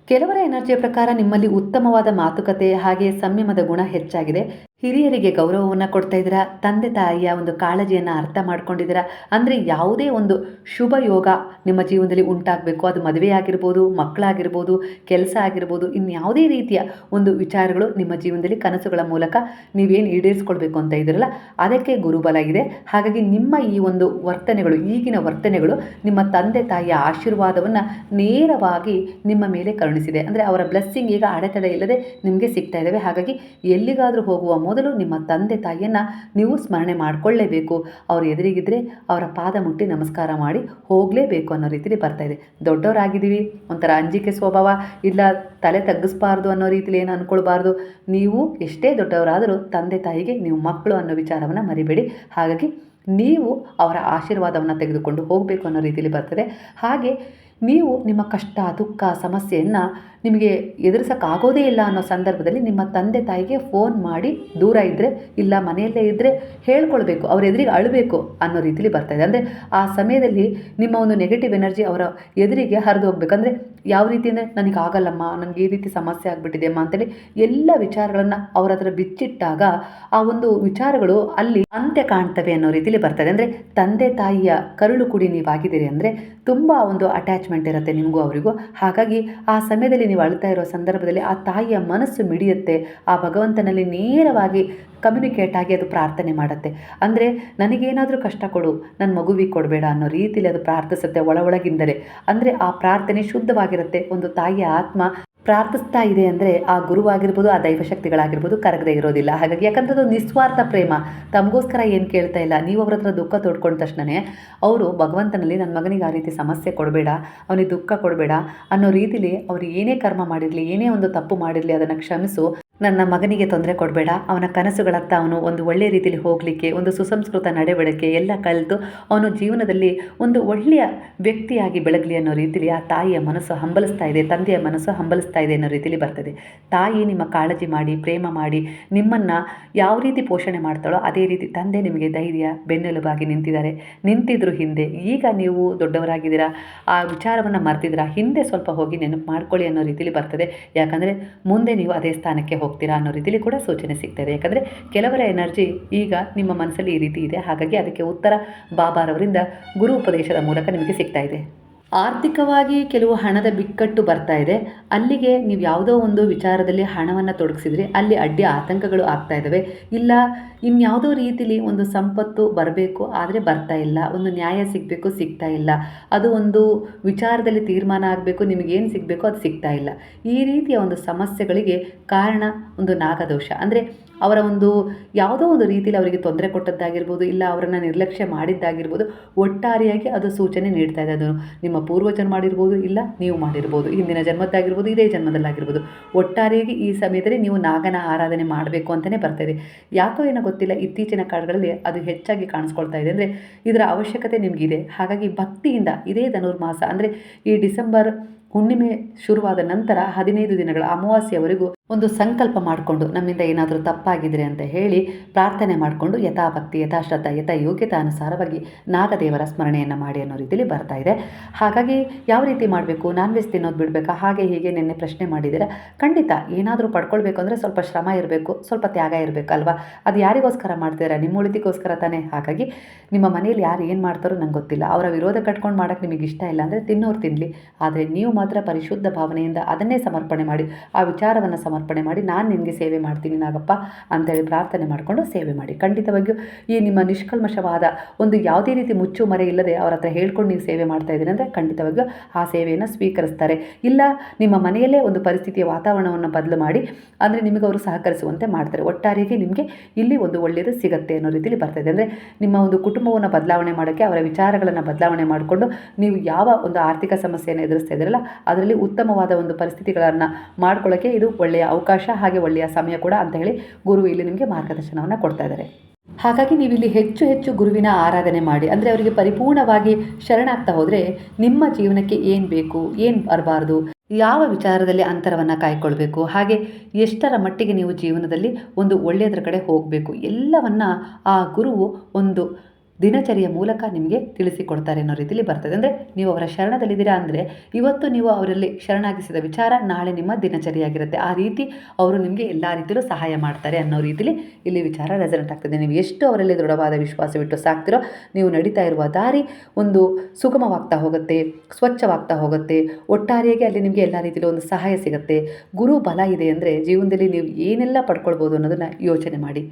ಕೆಲವರ ಎನರ್ಜಿಯ ಪ್ರಕಾರ ನಿಮ್ಮಲ್ಲಿ ಉತ್ತಮವಾದ ಮಾತುಕತೆ ಹಾಗೆ ಸಂಯಮದ ಗುಣ ಹೆಚ್ಚಾಗಿದೆ. ಹಿರಿಯರಿಗೆ ಗೌರವವನ್ನು ಕೊಡ್ತಾ ಇದ್ದೀರಾ, ತಂದೆ ತಾಯಿಯ ಒಂದು ಕಾಳಜಿಯನ್ನು ಅರ್ಥ ಮಾಡ್ಕೊಂಡಿದ್ದೀರಾ. ಅಂದರೆ ಯಾವುದೇ ಒಂದು ಶುಭ ಯೋಗ ನಿಮ್ಮ ಜೀವನದಲ್ಲಿ ಉಂಟಾಗಬೇಕು, ಅದು ಮದುವೆ ಆಗಿರ್ಬೋದು, ಮಕ್ಕಳಾಗಿರ್ಬೋದು, ಕೆಲಸ ಆಗಿರ್ಬೋದು, ಇನ್ಯಾವುದೇ ರೀತಿಯ ಒಂದು ವಿಚಾರಗಳು ನಿಮ್ಮ ಜೀವನದಲ್ಲಿ ಕನಸುಗಳ ಮೂಲಕ ನೀವೇನು ಈಡೇರಿಸ್ಕೊಳ್ಬೇಕು ಅಂತ ಇದ್ದೀರಲ್ಲ, ಅದಕ್ಕೆ ಗುರುಬಲ ಇದೆ. ಹಾಗಾಗಿ ನಿಮ್ಮ ಈ ಒಂದು ವರ್ತನೆಗಳು, ಈಗಿನ ವರ್ತನೆಗಳು ನಿಮ್ಮ ತಂದೆ ತಾಯಿಯ ಆಶೀರ್ವಾದವನ್ನು ನೇರವಾಗಿ ನಿಮ್ಮ ಮೇಲೆ ಕರುಣಿಸಿದೆ. ಅಂದರೆ ಅವರ ಬ್ಲೆಸ್ಸಿಂಗ್ ಈಗ ಅಡೆತಡೆ ಇಲ್ಲದೆ ನಿಮಗೆ ಸಿಗ್ತಾ ಇದ್ದಾವೆ. ಹಾಗಾಗಿ ಎಲ್ಲಿಗಾದರೂ ಹೋಗುವ ಮೊದಲು ನಿಮ್ಮ ತಂದೆ ತಾಯಿಯನ್ನು ನೀವು ಸ್ಮರಣೆ ಮಾಡಿಕೊಳ್ಳೇಬೇಕು. ಅವರು ಎದುರಿಗಿದ್ರೆ ಅವರ ಪಾದ ಮುಟ್ಟಿ ನಮಸ್ಕಾರ ಮಾಡಿ ಹೋಗಲೇಬೇಕು ಅನ್ನೋ ರೀತಿಯಲ್ಲಿ ಬರ್ತಾ ಇದೆ. ದೊಡ್ಡವರಾಗಿದ್ದೀವಿ, ಒಂಥರ ಅಂಜಿಕೆ ಸ್ವಭಾವ, ಇಲ್ಲ ತಲೆ ತಗ್ಗಿಸ್ಬಾರ್ದು ಅನ್ನೋ ರೀತಿಯಲ್ಲಿ ಏನು ಅಂದ್ಕೊಳ್ಬಾರ್ದು. ನೀವು ಎಷ್ಟೇ ದೊಡ್ಡವರಾದರೂ ತಂದೆ ತಾಯಿಗೆ ನೀವು ಮಕ್ಕಳು ಅನ್ನೋ ವಿಚಾರವನ್ನು ಮರಿಬೇಡಿ. ಹಾಗಾಗಿ ನೀವು ಅವರ ಆಶೀರ್ವಾದವನ್ನು ತೆಗೆದುಕೊಂಡು ಹೋಗಬೇಕು ಅನ್ನೋ ರೀತಿಯಲ್ಲಿ ಬರ್ತದೆ. ಹಾಗೆ ನೀವು ನಿಮ್ಮ ಕಷ್ಟ, ದುಃಖ, ಸಮಸ್ಯೆಯನ್ನು ನಿಮಗೆ ಎದುರಿಸೋಕ್ಕಾಗೋದೇ ಇಲ್ಲ ಅನ್ನೋ ಸಂದರ್ಭದಲ್ಲಿ ನಿಮ್ಮ ತಂದೆ ತಾಯಿಗೆ ಫೋನ್ ಮಾಡಿ, ದೂರ ಇದ್ದರೆ ಇಲ್ಲ ಮನೆಯಲ್ಲೇ ಇದ್ದರೆ ಹೇಳ್ಕೊಳ್ಬೇಕು, ಅವ್ರ ಎದುರಿಗೆ ಅಳಬೇಕು ಅನ್ನೋ ರೀತಿಲಿ ಬರ್ತಾಯಿದೆ. ಅಂದರೆ ಆ ಸಮಯದಲ್ಲಿ ನಿಮ್ಮ ಒಂದು ನೆಗೆಟಿವ್ ಎನರ್ಜಿ ಅವರ ಎದುರಿಗೆ ಹರಿದು ಹೋಗ್ಬೇಕು. ಅಂದರೆ ಯಾವ ರೀತಿ ಅಂದರೆ ನನಗೆ ಆಗಲ್ಲಮ್ಮ, ನನಗೆ ಈ ರೀತಿ ಸಮಸ್ಯೆ ಆಗಿಬಿಟ್ಟಿದೆ ಅಮ್ಮ ಅಂತೇಳಿ ಎಲ್ಲ ವಿಚಾರಗಳನ್ನು ಅವರ ಹತ್ರ ಬಿಚ್ಚಿಟ್ಟಾಗ ಆ ಒಂದು ವಿಚಾರಗಳು ಅಲ್ಲಿ ಅಂತ್ಯ ಕಾಣ್ತವೆ ಅನ್ನೋ ರೀತಿಲಿ ಬರ್ತದೆ. ಅಂದರೆ ತಂದೆ ತಾಯಿಯ ಕರುಳು ಕುಡಿ ನೀವಾಗಿದ್ದೀರಿ ಅಂದರೆ ತುಂಬ ಒಂದು ಅಟ್ಯಾಚ್ಮೆಂಟ್ ಇರುತ್ತೆ ನಿಮಗೂ ಅವರಿಗೂ. ಹಾಗಾಗಿ ಆ ಸಮಯದಲ್ಲಿ ನೀವು ಅಳ್ತಾ ಇರೋ ಸಂದರ್ಭದಲ್ಲಿ ಆ ತಾಯಿಯ ಮನಸ್ಸು ಮಿಡಿಯುತ್ತೆ, ಆ ಭಗವಂತನಲ್ಲಿ ನೇರವಾಗಿ ಕಮ್ಯುನಿಕೇಟ್ ಆಗಿ ಅದು ಪ್ರಾರ್ಥನೆ ಮಾಡುತ್ತೆ. ಅಂದರೆ ನನಗೇನಾದರೂ ಕಷ್ಟ ಕೊಡು, ನನ್ನ ಮಗುವಿಗೆ ಕೊಡಬೇಡ ಅನ್ನೋ ರೀತಿಯಲ್ಲಿ ಅದು ಪ್ರಾರ್ಥಿಸುತ್ತೆ ಒಳಗಿಂದಲೇ. ಅಂದರೆ ಆ ಪ್ರಾರ್ಥನೆ ಶುದ್ಧವಾಗಿರುತ್ತೆ. ಒಂದು ತಾಯಿಯ ಆತ್ಮ ಪ್ರಾರ್ಥಿಸ್ತಾ ಇದೆ ಅಂದರೆ ಆ ಗುರುವಾಗಿರ್ಬೋದು, ಆ ದೈವಶಕ್ತಿಗಳಾಗಿರ್ಬೋದು ಕರಗದೆ ಇರೋದಿಲ್ಲ. ಹಾಗಾಗಿ ಯಾಕಂದ್ರೆ ಅದು ನಿಸ್ವಾರ್ಥ ಪ್ರೇಮ, ತಮಗೋಸ್ಕರ ಏನು ಕೇಳ್ತಾ ಇಲ್ಲ. ನೀವು ಅವ್ರ ಹತ್ರ ದುಃಖ ತೋಡ್ಕೊಂಡ ತಕ್ಷಣವೇ ಅವರು ಭಗವಂತನಲ್ಲಿ ನನ್ನ ಮಗನಿಗೆ ಆ ರೀತಿ ಸಮಸ್ಯೆ ಕೊಡಬೇಡ, ಅವನಿಗೆ ದುಃಖ ಕೊಡಬೇಡ ಅನ್ನೋ ರೀತಿಲಿ ಅವ್ರು ಏನೇ ಕರ್ಮ ಮಾಡಿರಲಿ, ಏನೇ ಒಂದು ತಪ್ಪು ಮಾಡಿರಲಿ ಅದನ್ನು ಕ್ಷಮಿಸು, ನನ್ನ ಮಗನಿಗೆ ತೊಂದರೆ ಕೊಡಬೇಡ, ಅವನ ಕನಸುಗಳತ್ತ ಅವನು ಒಂದು ಒಳ್ಳೆಯ ರೀತಿಯಲ್ಲಿ ಹೋಗಲಿಕ್ಕೆ, ಒಂದು ಸುಸಂಸ್ಕೃತ ನಡೆವಳಿಕೆ ಎಲ್ಲ ಕಲಿತು ಅವನು ಜೀವನದಲ್ಲಿ ಒಂದು ಒಳ್ಳೆಯ ವ್ಯಕ್ತಿಯಾಗಿ ಬೆಳಗಲಿ ಅನ್ನೋ ರೀತಿಯಲ್ಲಿ ಆ ತಾಯಿಯ ಮನಸ್ಸು ಹಂಬಲಿಸ್ತಾ ಇದೆ, ತಂದೆಯ ಮನಸ್ಸು ಹಂಬಲಿಸ್ತಾ ಇದೆ ಅನ್ನೋ ರೀತಿಯಲ್ಲಿ ಬರ್ತದೆ. ತಾಯಿ ನಿಮ್ಮ ಕಾಳಜಿ ಮಾಡಿ, ಪ್ರೇಮ ಮಾಡಿ, ನಿಮ್ಮನ್ನು ಯಾವ ರೀತಿ ಪೋಷಣೆ ಮಾಡ್ತಾಳೋ ಅದೇ ರೀತಿ ತಂದೆ ನಿಮಗೆ ಧೈರ್ಯ, ಬೆನ್ನೆಲುಬಾಗಿ ನಿಂತಿದ್ರು ಹಿಂದೆ. ಈಗ ನೀವು ದೊಡ್ಡವರಾಗಿದ್ದೀರಾ, ಆ ವಿಚಾರವನ್ನು ಮರ್ತಿದ್ದೀರಾ, ಹಿಂದೆ ಸ್ವಲ್ಪ ಹೋಗಿ ನೆನಪು ಮಾಡ್ಕೊಳ್ಳಿ ಅನ್ನೋ ರೀತಿಯಲ್ಲಿ ಬರ್ತದೆ. ಯಾಕಂದರೆ ಮುಂದೆ ನೀವು ಅದೇ ಸ್ಥಾನಕ್ಕೆ ಹೋಗ್ತೀರಾ ಅನ್ನೋ ರೀತಿಯಲ್ಲಿ ಕೂಡ ಸೂಚನೆ ಸಿಗ್ತದೆ. ಯಾಕಂದರೆ ಕೆಲವರ ಎನರ್ಜಿ ಈಗ ನಿಮ್ಮ ಮನಸ್ಸಲ್ಲಿ ಈ ರೀತಿ ಇದೆ, ಹಾಗಾಗಿ ಅದಕ್ಕೆ ಉತ್ತರ ಬಾಬಾರವರಿಂದ ಗುರು ಉಪದೇಶದ ಮೂಲಕ ನಿಮಗೆ ಸಿಗ್ತಾ ಇದೆ. ಆರ್ಥಿಕವಾಗಿ ಕೆಲವು ಹಣದ ಬಿಕ್ಕಟ್ಟು ಬರ್ತಾ ಇದೆ. ಅಲ್ಲಿಗೆ ನೀವು ಯಾವುದೋ ಒಂದು ವಿಚಾರದಲ್ಲಿ ಹಣವನ್ನು ತೊಡಗಿಸಿದ್ರೆ ಅಲ್ಲಿ ಅಡ್ಡಿ ಆತಂಕಗಳು ಆಗ್ತಾ ಇದ್ದಾವೆ. ಇಲ್ಲ ಇನ್ಯಾವುದೋ ರೀತಿಲಿ ಒಂದು ಸಂಪತ್ತು ಬರಬೇಕು ಆದರೆ ಬರ್ತಾ ಇಲ್ಲ, ಒಂದು ನ್ಯಾಯ ಸಿಗಬೇಕು ಸಿಗ್ತಾ ಇಲ್ಲ, ಅದು ಒಂದು ವಿಚಾರದಲ್ಲಿ ತೀರ್ಮಾನ ಆಗಬೇಕು, ನಿಮಗೇನು ಸಿಗಬೇಕು ಅದು ಸಿಗ್ತಾ ಇಲ್ಲ. ಈ ರೀತಿಯ ಒಂದು ಸಮಸ್ಯೆಗಳಿಗೆ ಕಾರಣ ಒಂದು ನಾಗದೋಷ. ಅಂದರೆ ಅವರ ಒಂದು ಯಾವುದೋ ಒಂದು ರೀತಿಯಲ್ಲಿ ಅವರಿಗೆ ತೊಂದರೆ ಕೊಟ್ಟದ್ದಾಗಿರ್ಬೋದು, ಇಲ್ಲ ಅವರನ್ನು ನಿರ್ಲಕ್ಷ್ಯ ಮಾಡಿದ್ದಾಗಿರ್ಬೋದು. ಒಟ್ಟಾರೆಯಾಗಿ ಅದು ಸೂಚನೆ ನೀಡ್ತಾ ಇದೆ. ಅದು ನಿಮ್ಮ ಪೂರ್ವಜರು ಮಾಡಿರ್ಬೋದು, ಇಲ್ಲ ನೀವು ಮಾಡಿರ್ಬೋದು, ಹಿಂದಿನ ಜನ್ಮದ್ದಾಗಿರ್ಬೋದು, ಇದೇ ಜನ್ಮದಲ್ಲಾಗಿರ್ಬೋದು. ಒಟ್ಟಾರೆಯಾಗಿ ಈ ಸಮಯದಲ್ಲಿ ನೀವು ನಾಗನ ಆರಾಧನೆ ಮಾಡಬೇಕು ಅಂತಲೇ ಬರ್ತಾಯಿದೆ. ಯಾಕೋ ಏನೋ ಗೊತ್ತಿಲ್ಲ, ಇತ್ತೀಚಿನ ಕಾಲಗಳಲ್ಲಿ ಅದು ಹೆಚ್ಚಾಗಿ ಕಾಣಿಸ್ಕೊಳ್ತಾ ಇದೆ. ಅಂದರೆ ಇದರ ಅವಶ್ಯಕತೆ ನಿಮಗಿದೆ. ಹಾಗಾಗಿ ಭಕ್ತಿಯಿಂದ ಇದೇ ಧನುರ್ಮಾಸ ಅಂದರೆ ಈ ಡಿಸೆಂಬರ್ ಹುಣ್ಣಿಮೆ ಶುರುವಾದ ನಂತರ 15 ದಿನಗಳ ಅಮಾವಾಸ್ಯವರೆಗೂ ಒಂದು ಸಂಕಲ್ಪ ಮಾಡಿಕೊಂಡು ನಮ್ಮಿಂದ ಏನಾದರೂ ತಪ್ಪಾಗಿದ್ರೆ ಅಂತ ಹೇಳಿ ಪ್ರಾರ್ಥನೆ ಮಾಡಿಕೊಂಡು ಯಥಾಭಕ್ತಿ, ಯಥಾಶ್ರದ್ಧಾ, ಯಥಾ ಯೋಗ್ಯತಾ ಅನುಸಾರವಾಗಿ ನಾಗದೇವರ ಸ್ಮರಣೆಯನ್ನು ಮಾಡಿ ಅನ್ನೋ ರೀತಿಯಲ್ಲಿ ಬರ್ತಾ ಇದೆ. ಹಾಗಾಗಿ ಯಾವ ರೀತಿ ಮಾಡಬೇಕು, ನಾನ್ ವೆಜ್ ತಿನ್ನೋದು ಬಿಡಬೇಕಾ, ಹಾಗೆ ಹೀಗೆ ನಿನ್ನೆ ಪ್ರಶ್ನೆ ಮಾಡಿದ್ದೀರಾ. ಖಂಡಿತ ಏನಾದರೂ ಪಡ್ಕೊಳ್ಬೇಕು ಅಂದರೆ ಸ್ವಲ್ಪ ಶ್ರಮ ಇರಬೇಕು, ಸ್ವಲ್ಪ ತ್ಯಾಗ ಇರಬೇಕಲ್ವಾ. ಅದು ಯಾರಿಗೋಸ್ಕರ ಮಾಡ್ತೀರಾ? ನಿಮ್ಮ ಉಳಿತಿಗೋಸ್ಕರ ತಾನೇ. ಹಾಗಾಗಿ ನಿಮ್ಮ ಮನೆಯಲ್ಲಿ ಯಾರು ಏನು ಮಾಡ್ತಾರೋ ನಂಗೆ ಗೊತ್ತಿಲ್ಲ, ಅವರ ವಿರೋಧ ಕಟ್ಕೊಂಡು ಮಾಡೋಕ್ಕೆ ನಿಮಗೆ ಇಷ್ಟ ಇಲ್ಲ ಅಂದರೆ ತಿನ್ನೋರು ತಿನ್ನಲಿ. ಆದರೆ ನೀವು ಮಾತ್ರ ಪರಿಶುದ್ಧ ಭಾವನೆಯಿಂದ ಅದನ್ನೇ ಸಮರ್ಪಣೆ ಮಾಡಿ, ಆ ವಿಚಾರವನ್ನು ಸಮರ್ಪಣೆ ಮಾಡಿ, ನಾನು ನಿನಗೆ ಸೇವೆ ಮಾಡ್ತೀನಿ ನಾಗಪ್ಪ ಅಂತೇಳಿ ಪ್ರಾರ್ಥನೆ ಮಾಡಿಕೊಂಡು ಸೇವೆ ಮಾಡಿ. ಖಂಡಿತವಾಗಿಯೂ ಈ ನಿಮ್ಮ ನಿಷ್ಕಲ್ಮಶವಾದ ಒಂದು ಯಾವುದೇ ರೀತಿ ಮುಚ್ಚು ಮರೆ ಇಲ್ಲದೆ ಅವರ ಹತ್ರ ಹೇಳ್ಕೊಂಡು ನೀವು ಸೇವೆ ಮಾಡ್ತಾ ಇದ್ದೀರಿ ಅಂದರೆ ಖಂಡಿತವಾಗಿಯೂ ಆ ಸೇವೆಯನ್ನು ಸ್ವೀಕರಿಸ್ತಾರೆ. ಇಲ್ಲ ನಿಮ್ಮ ಮನೆಯಲ್ಲೇ ಒಂದು ಪರಿಸ್ಥಿತಿಯ ವಾತಾವರಣವನ್ನು ಬದಲು ಮಾಡಿ ಅಂದರೆ ನಿಮಗೆ ಅವರು ಸಹಕರಿಸುವಂತೆ ಮಾಡ್ತಾರೆ. ಒಟ್ಟಾರೆಯಾಗಿ ನಿಮಗೆ ಇಲ್ಲಿ ಒಂದು ಒಳ್ಳೆಯದು ಸಿಗುತ್ತೆ ಅನ್ನೋ ರೀತಿಯಲ್ಲಿ ಬರ್ತಾಯಿದೆ. ಅಂದರೆ ನಿಮ್ಮ ಒಂದು ಕುಟುಂಬವನ್ನು ಬದಲಾವಣೆ ಮಾಡೋಕ್ಕೆ, ಅವರ ವಿಚಾರಗಳನ್ನು ಬದಲಾವಣೆ ಮಾಡಿಕೊಂಡು ನೀವು ಯಾವ ಒಂದು ಆರ್ಥಿಕ ಸಮಸ್ಯೆಯನ್ನು ಎದುರಿಸ್ತಾ ಇದ್ದೀರಲ್ಲ ಅದರಲ್ಲಿ ಉತ್ತಮವಾದ ಒಂದು ಪರಿಸ್ಥಿತಿಗಳನ್ನು ಮಾಡ್ಕೊಳ್ಳೋಕ್ಕೆ ಇದು ಒಳ್ಳೆಯ ಅವಕಾಶ, ಹಾಗೆ ಒಳ್ಳೆಯ ಸಮಯ ಕೂಡ ಅಂತ ಹೇಳಿ ಗುರು ಇಲ್ಲಿ ನಿಮಗೆ ಮಾರ್ಗದರ್ಶನವನ್ನು ಕೊಡ್ತಾ ಇದ್ದಾರೆ. ಹಾಗಾಗಿ ನೀವು ಇಲ್ಲಿ ಹೆಚ್ಚು ಹೆಚ್ಚು ಗುರುವಿನ ಆರಾಧನೆ ಮಾಡಿ. ಅಂದರೆ ಅವರಿಗೆ ಪರಿಪೂರ್ಣವಾಗಿ ಶರಣಾಗ್ತಾ ಹೋದರೆ ನಿಮ್ಮ ಜೀವನಕ್ಕೆ ಏನು ಬೇಕು, ಏನು ಬರಬಾರ್ದು, ಯಾವ ವಿಚಾರದಲ್ಲಿ ಅಂತರವನ್ನು ಕಾಯ್ಕೊಳ್ಬೇಕು, ಹಾಗೆ ಎಷ್ಟರ ಮಟ್ಟಿಗೆ ನೀವು ಜೀವನದಲ್ಲಿ ಒಂದು ಒಳ್ಳೆಯದರ ಕಡೆ ಹೋಗಬೇಕು, ಎಲ್ಲವನ್ನು ಆ ಗುರುವು ಒಂದು ದಿನಚರಿಯ ಮೂಲಕ ನಿಮಗೆ ತಿಳಿಸಿಕೊಡ್ತಾರೆ ಅನ್ನೋ ರೀತಿಯಲ್ಲಿ ಬರ್ತದೆ. ಅಂದರೆ ನೀವು ಅವರ ಶರಣದಲ್ಲಿದ್ದೀರಾ ಅಂದರೆ ಇವತ್ತು ನೀವು ಅವರಲ್ಲಿ ಶರಣಾಗಿಸಿದ ವಿಚಾರ ನಾಳೆ ನಿಮ್ಮ ದಿನಚರಿಯಾಗಿರುತ್ತೆ. ಆ ರೀತಿ ಅವರು ನಿಮಗೆ ಎಲ್ಲ ರೀತಿಯಲ್ಲೂ ಸಹಾಯ ಮಾಡ್ತಾರೆ ಅನ್ನೋ ರೀತಿಯಲ್ಲಿ ಇಲ್ಲಿ ವಿಚಾರ ರೆಸನೆಂಟ್ ಆಗ್ತದೆ. ನೀವು ಎಷ್ಟು ಅವರಲ್ಲಿ ದೃಢವಾದ ವಿಶ್ವಾಸವಿಟ್ಟು ಸಾಕ್ತಿರೋ ನೀವು ನಡೀತಾ ಇರುವ ದಾರಿ ಒಂದು ಸುಗಮವಾಗ್ತಾ ಹೋಗುತ್ತೆ, ಸ್ವಚ್ಛವಾಗ್ತಾ ಹೋಗುತ್ತೆ. ಒಟ್ಟಾರೆಯಾಗಿ ಅಲ್ಲಿ ನಿಮಗೆ ಎಲ್ಲ ರೀತಿಯಲ್ಲೂ ಒಂದು ಸಹಾಯ ಸಿಗುತ್ತೆ. ಗುರು ಬಲ ಇದೆ ಅಂದರೆ ಜೀವನದಲ್ಲಿ ನೀವು ಏನೆಲ್ಲ ಪಡ್ಕೊಳ್ಬೋದು ಅನ್ನೋದನ್ನು ಯೋಚನೆ ಮಾಡಿ.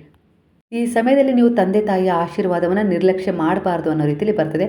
ಈ ಸಮಯದಲ್ಲಿ ನೀವು ತಂದೆ ತಾಯಿಯ ಆಶೀರ್ವಾದವನ್ನು ನಿರ್ಲಕ್ಷ್ಯ ಮಾಡಬಾರ್ದು ಅನ್ನೋ ರೀತಿಯಲ್ಲಿ ಬರ್ತದೆ.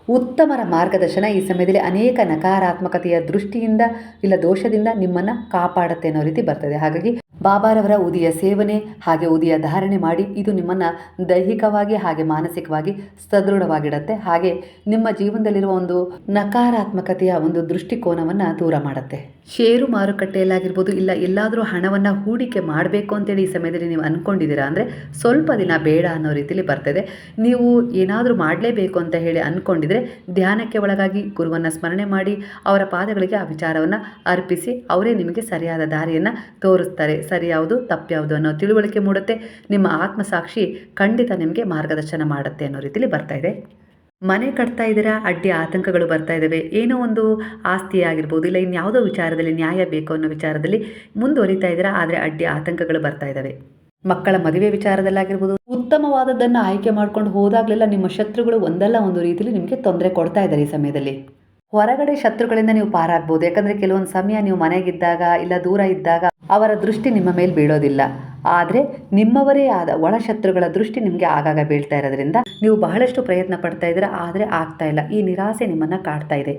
ಉತ್ತಮರ ಮಾರ್ಗದರ್ಶನ ಈ ಸಮಯದಲ್ಲಿ ಅನೇಕ ನಕಾರಾತ್ಮಕತೆಯ ದೃಷ್ಟಿಯಿಂದ ಇಲ್ಲ ದೋಷದಿಂದ ನಿಮ್ಮನ್ನು ಕಾಪಾಡುತ್ತೆ ಅನ್ನೋ ರೀತಿ ಬರ್ತದೆ. ಹಾಗಾಗಿ ಬಾಬಾರವರ ಉದಿಯ ಸೇವನೆ ಹಾಗೆ ಉದಿಯ ಧಾರಣೆ ಮಾಡಿ, ಇದು ನಿಮ್ಮನ್ನು ದೈಹಿಕವಾಗಿ ಹಾಗೆ ಮಾನಸಿಕವಾಗಿ ಸದೃಢವಾಗಿಡುತ್ತೆ. ಹಾಗೆ ನಿಮ್ಮ ಜೀವನದಲ್ಲಿರುವ ಒಂದು ನಕಾರಾತ್ಮಕತೆಯ ಒಂದು ದೃಷ್ಟಿಕೋನವನ್ನು ದೂರ ಮಾಡುತ್ತೆ. ಷೇರು ಮಾರುಕಟ್ಟೆಯಲ್ಲಾಗಿರ್ಬೋದು, ಇಲ್ಲ ಎಲ್ಲಾದರೂ ಹಣವನ್ನು ಹೂಡಿಕೆ ಮಾಡಬೇಕು ಅಂತೇಳಿ ಈ ಸಮಯದಲ್ಲಿ ನೀವು ಅಂದ್ಕೊಂಡಿದ್ದೀರಾ ಅಂದರೆ ಸ್ವಲ್ಪ ದಿನ ಬೇಡ ಅನ್ನೋ ರೀತಿಯಲ್ಲಿ ಬರ್ತದೆ. ನೀವು ಏನಾದರೂ ಮಾಡಲೇಬೇಕು ಅಂತ ಹೇಳಿ ಅಂದ್ಕೊಂಡಿದ್ರೆ ಧ್ಯಾನಕ್ಕೆ ಒಳಗಾಗಿ ಗುರುವನ್ನು ಸ್ಮರಣೆ ಮಾಡಿ ಅವರ ಪಾದಗಳಿಗೆ ಆ ವಿಚಾರವನ್ನು ಅರ್ಪಿಸಿ ಅವರೇ ನಿಮಗೆ ಸರಿಯಾದ ದಾರಿಯನ್ನು ತೋರಿಸ್ತಾರೆ. ಸರಿ ಯಾವುದು ತಪ್ಪು ಯಾವುದು ಅನ್ನೋ ತಿಳುವಳಿಕೆ ಮೂಡುತ್ತೆ. ನಿಮ್ಮ ಆತ್ಮಸಾಕ್ಷಿ ಖಂಡಿತ ನಿಮಗೆ ಮಾರ್ಗದರ್ಶನ ಮಾಡುತ್ತೆ ಅನ್ನೋ ರೀತಿಯಲ್ಲಿ ಬರ್ತಾ ಇದೆ. ಮನೆ ಕಟ್ತಾ ಇದ್ದೀರಾ, ಅಡ್ಡಿ ಆತಂಕಗಳು ಬರ್ತಾ ಇದ್ದಾವೆ. ಏನೋ ಒಂದು ಆಸ್ತಿ ಆಗಿರ್ಬೋದು, ಇಲ್ಲ ಇನ್ಯಾವುದೋ ವಿಚಾರದಲ್ಲಿ ನ್ಯಾಯ ಬೇಕು ಅನ್ನೋ ವಿಚಾರದಲ್ಲಿ ಮುಂದುವರಿತಾ ಇದ್ದೀರಾ, ಆದರೆ ಅಡ್ಡಿ ಆತಂಕಗಳು ಬರ್ತಾ ಇದ್ದಾವೆ. ಮಕ್ಕಳ ಮದುವೆ ವಿಚಾರದಲ್ಲಾಗಿರ್ಬೋದು, ಉತ್ತಮವಾದದ್ದನ್ನು ಆಯ್ಕೆ ಮಾಡ್ಕೊಂಡು ಹೋದಾಗಲೆಲ್ಲ ನಿಮ್ಮ ಶತ್ರುಗಳು ಒಂದಲ್ಲ ಒಂದು ರೀತಿಯಲ್ಲಿ ನಿಮಗೆ ತೊಂದರೆ ಕೊಡ್ತಾ ಇದ್ದಾರೆ. ಈ ಸಮಯದಲ್ಲಿ ಹೊರಗಡೆ ಶತ್ರುಗಳಿಂದ ನೀವು ಪಾರಾಗ್ಬೋದು. ಯಾಕಂದರೆ ಕೆಲವೊಂದು ಸಮಯ ನೀವು ಮನೆಗಿದ್ದಾಗ ಇಲ್ಲ ದೂರ ಇದ್ದಾಗ ಅವರ ದೃಷ್ಟಿ ನಿಮ್ಮ ಮೇಲೆ ಬೀಳೋದಿಲ್ಲ. ಆದರೆ ನಿಮ್ಮವರೇ ಆದ ಒಳಶತ್ರುಗಳ ದೃಷ್ಟಿ ನಿಮಗೆ ಆಗಾಗ ಬೀಳ್ತಾ ಇರೋದ್ರಿಂದ ನೀವು ಬಹಳಷ್ಟು ಪ್ರಯತ್ನ ಪಡ್ತಾ ಇದ್ದೀರಾ, ಆದರೆ ಆಗ್ತಾ ಇಲ್ಲ. ಈ ನಿರಾಸೆ ನಿಮ್ಮನ್ನು ಕಾಡ್ತಾ ಇದೆ.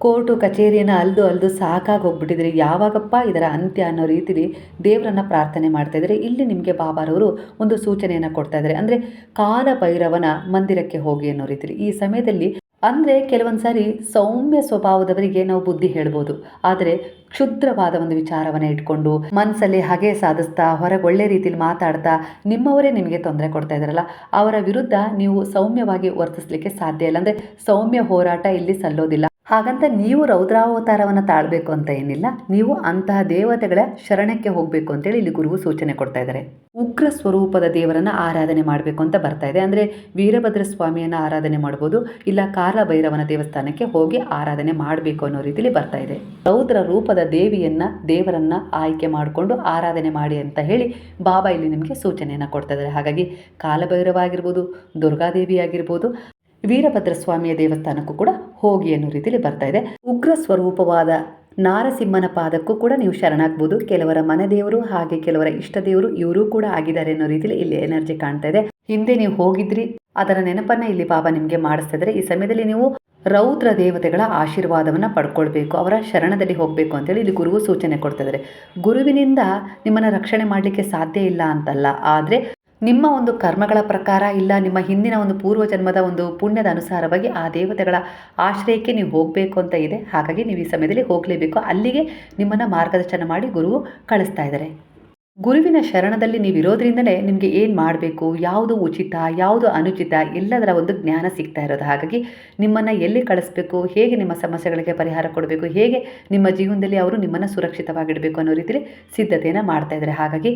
ಕೋರ್ಟು ಕಚೇರಿಯನ್ನು ಅಲ್ದು ಸಾಕಾಗಿ ಹೋಗ್ಬಿಟ್ಟಿದ್ರಿ, ಯಾವಾಗಪ್ಪ ಇದರ ಅಂತ್ಯ ಅನ್ನೋ ರೀತಿಲಿ ದೇವರನ್ನು ಪ್ರಾರ್ಥನೆ ಮಾಡ್ತಾ ಇದ್ದಾರೆ. ಇಲ್ಲಿ ನಿಮಗೆ ಬಾಬಾರವರು ಒಂದು ಸೂಚನೆಯನ್ನು ಕೊಡ್ತಾ ಇದ್ದಾರೆ. ಅಂದರೆ ಕಾಲ ಭೈರವನ ಮಂದಿರಕ್ಕೆ ಹೋಗಿ ಅನ್ನೋ ರೀತಿಲಿ ಈ ಸಮಯದಲ್ಲಿ ಅಂದರೆ ಕೆಲವೊಂದು ಸಾರಿ ಸೌಮ್ಯ ಸ್ವಭಾವದವರಿಗೆ ನಾವು ಬುದ್ಧಿ ಹೇಳ್ಬೋದು, ಆದರೆ ಕ್ಷುದ್ರವಾದ ಒಂದು ವಿಚಾರವನ್ನು ಇಟ್ಕೊಂಡು ಮನಸ್ಸಲ್ಲಿ ಹಾಗೆ ಸಾಧಿಸ್ತಾ ಹೊರಗೆ ಒಳ್ಳೆ ರೀತಿಯಲ್ಲಿ ಮಾತಾಡ್ತಾ ನಿಮ್ಮವರೇ ನಿಮಗೆ ತೊಂದರೆ ಕೊಡ್ತಾ ಇದ್ದಾರಲ್ಲ, ಅವರ ವಿರುದ್ಧ ನೀವು ಸೌಮ್ಯವಾಗಿ ವರ್ತಿಸಲಿಕ್ಕೆ ಸಾಧ್ಯ ಇಲ್ಲ. ಅಂದರೆ ಸೌಮ್ಯ ಹೋರಾಟ ಇಲ್ಲಿ ಸಲ್ಲೋದಿಲ್ಲ. ಹಾಗಂತ ನೀವು ರೌದ್ರಾವತಾರವನ್ನು ತಾಳಬೇಕು ಅಂತ ಏನಿಲ್ಲ, ನೀವು ಅಂತಹ ದೇವತೆಗಳ ಶರಣಕ್ಕೆ ಹೋಗಬೇಕು ಅಂತೇಳಿ ಇಲ್ಲಿ ಗುರುವು ಸೂಚನೆ ಕೊಡ್ತಾ ಇದ್ದಾರೆ. ಉಗ್ರ ಸ್ವರೂಪದ ದೇವರನ್ನು ಆರಾಧನೆ ಮಾಡಬೇಕು ಅಂತ ಬರ್ತಾ ಇದೆ. ಅಂದರೆ ವೀರಭದ್ರ ಸ್ವಾಮಿಯನ್ನು ಆರಾಧನೆ ಮಾಡ್ಬೋದು, ಇಲ್ಲ ಕಾಲಭೈರವನ ದೇವಸ್ಥಾನಕ್ಕೆ ಹೋಗಿ ಆರಾಧನೆ ಮಾಡಬೇಕು ಅನ್ನೋ ರೀತಿಯಲ್ಲಿ ಬರ್ತಾ ಇದೆ. ರೌದ್ರ ರೂಪದ ದೇವರನ್ನ ಆಯ್ಕೆ ಮಾಡಿಕೊಂಡು ಆರಾಧನೆ ಮಾಡಿ ಅಂತ ಹೇಳಿ ಬಾಬಾ ಇಲ್ಲಿ ನಿಮಗೆ ಸೂಚನೆಯನ್ನು ಕೊಡ್ತಾ ಇದ್ದಾರೆ. ಹಾಗಾಗಿ ಕಾಲಭೈರವ ಆಗಿರ್ಬೋದು, ದುರ್ಗಾದೇವಿ ಆಗಿರ್ಬೋದು, ವೀರಭದ್ರ ಸ್ವಾಮಿಯ ದೇವಸ್ಥಾನಕ್ಕೂ ಕೂಡ ಹೋಗಿ ಅನ್ನೋ ರೀತಿಯಲ್ಲಿ ಬರ್ತಾ ಇದೆ. ಉಗ್ರ ಸ್ವರೂಪವಾದ ನಾರಸಿಂಹನ ಪಾದಕ್ಕೂ ಕೂಡ ನೀವು ಶರಣಾಗ್ಬೋದು. ಕೆಲವರ ಮನೆ ದೇವರು ಹಾಗೆ ಕೆಲವರ ಇಷ್ಟ ದೇವರು ಇವರು ಕೂಡ ಆಗಿದ್ದಾರೆ ಅನ್ನೋ ರೀತಿಯಲ್ಲಿ ಇಲ್ಲಿ ಎನರ್ಜಿ ಕಾಣ್ತಾ ಇದೆ. ಹಿಂದೆ ನೀವು ಹೋಗಿದ್ರಿ, ಅದರ ನೆನಪನ್ನ ಇಲ್ಲಿ ಬಾಬಾ ನಿಮಗೆ ಮಾಡಿಸ್ತಾ ಇದ್ದಾರೆ. ಈ ಸಮಯದಲ್ಲಿ ನೀವು ರೌದ್ರ ದೇವತೆಗಳ ಆಶೀರ್ವಾದವನ್ನು ಪಡ್ಕೊಳ್ಬೇಕು, ಅವರ ಶರಣದಲ್ಲಿ ಹೋಗಬೇಕು ಅಂತೇಳಿ ಇಲ್ಲಿ ಗುರುವು ಸೂಚನೆ ಕೊಡ್ತಾ ಇದ್ದಾರೆ. ಗುರುವಿನಿಂದ ನಿಮ್ಮನ್ನು ರಕ್ಷಣೆ ಮಾಡಲಿಕ್ಕೆ ಸಾಧ್ಯ ಇಲ್ಲ ಅಂತಲ್ಲ, ಆದರೆ ನಿಮ್ಮ ಒಂದು ಕರ್ಮಗಳ ಪ್ರಕಾರ ಇಲ್ಲ ನಿಮ್ಮ ಹಿಂದಿನ ಒಂದು ಪೂರ್ವಜನ್ಮದ ಒಂದು ಪುಣ್ಯದ ಅನುಸಾರವಾಗಿ ಆ ದೇವತೆಗಳ ಆಶ್ರಯಕ್ಕೆ ನೀವು ಹೋಗಬೇಕು ಅಂತ ಇದೆ. ಹಾಗಾಗಿ ನೀವು ಈ ಸಮಯದಲ್ಲಿ ಹೋಗಲೇಬೇಕು. ಅಲ್ಲಿಗೆ ನಿಮ್ಮನ್ನು ಮಾರ್ಗದರ್ಶನ ಮಾಡಿ ಗುರುವು ಕಳಿಸ್ತಾ ಇದ್ದಾರೆ. ಗುರುವಿನ ಶರಣದಲ್ಲಿ ನೀವು ಇರೋದ್ರಿಂದಲೇ ನಿಮಗೆ ಏನು ಮಾಡಬೇಕು, ಯಾವುದು ಉಚಿತ ಯಾವುದು ಅನುಚಿತ ಎಲ್ಲದರ ಒಂದು ಜ್ಞಾನ ಸಿಗ್ತಾ ಇರೋದು. ಹಾಗಾಗಿ ನಿಮ್ಮನ್ನು ಎಲ್ಲಿ ಕಳಿಸ್ಬೇಕು, ಹೇಗೆ ನಿಮ್ಮ ಸಮಸ್ಯೆಗಳಿಗೆ ಪರಿಹಾರ ಕೊಡಬೇಕು, ಹೇಗೆ ನಿಮ್ಮ ಜೀವನದಲ್ಲಿ ಅವರು ನಿಮ್ಮನ್ನು ಸುರಕ್ಷಿತವಾಗಿಡಬೇಕು ಅನ್ನೋ ರೀತಿಯಲ್ಲಿ ಸಿದ್ಧತೆಯನ್ನು ಮಾಡ್ತಾ ಇದ್ದಾರೆ. ಹಾಗಾಗಿ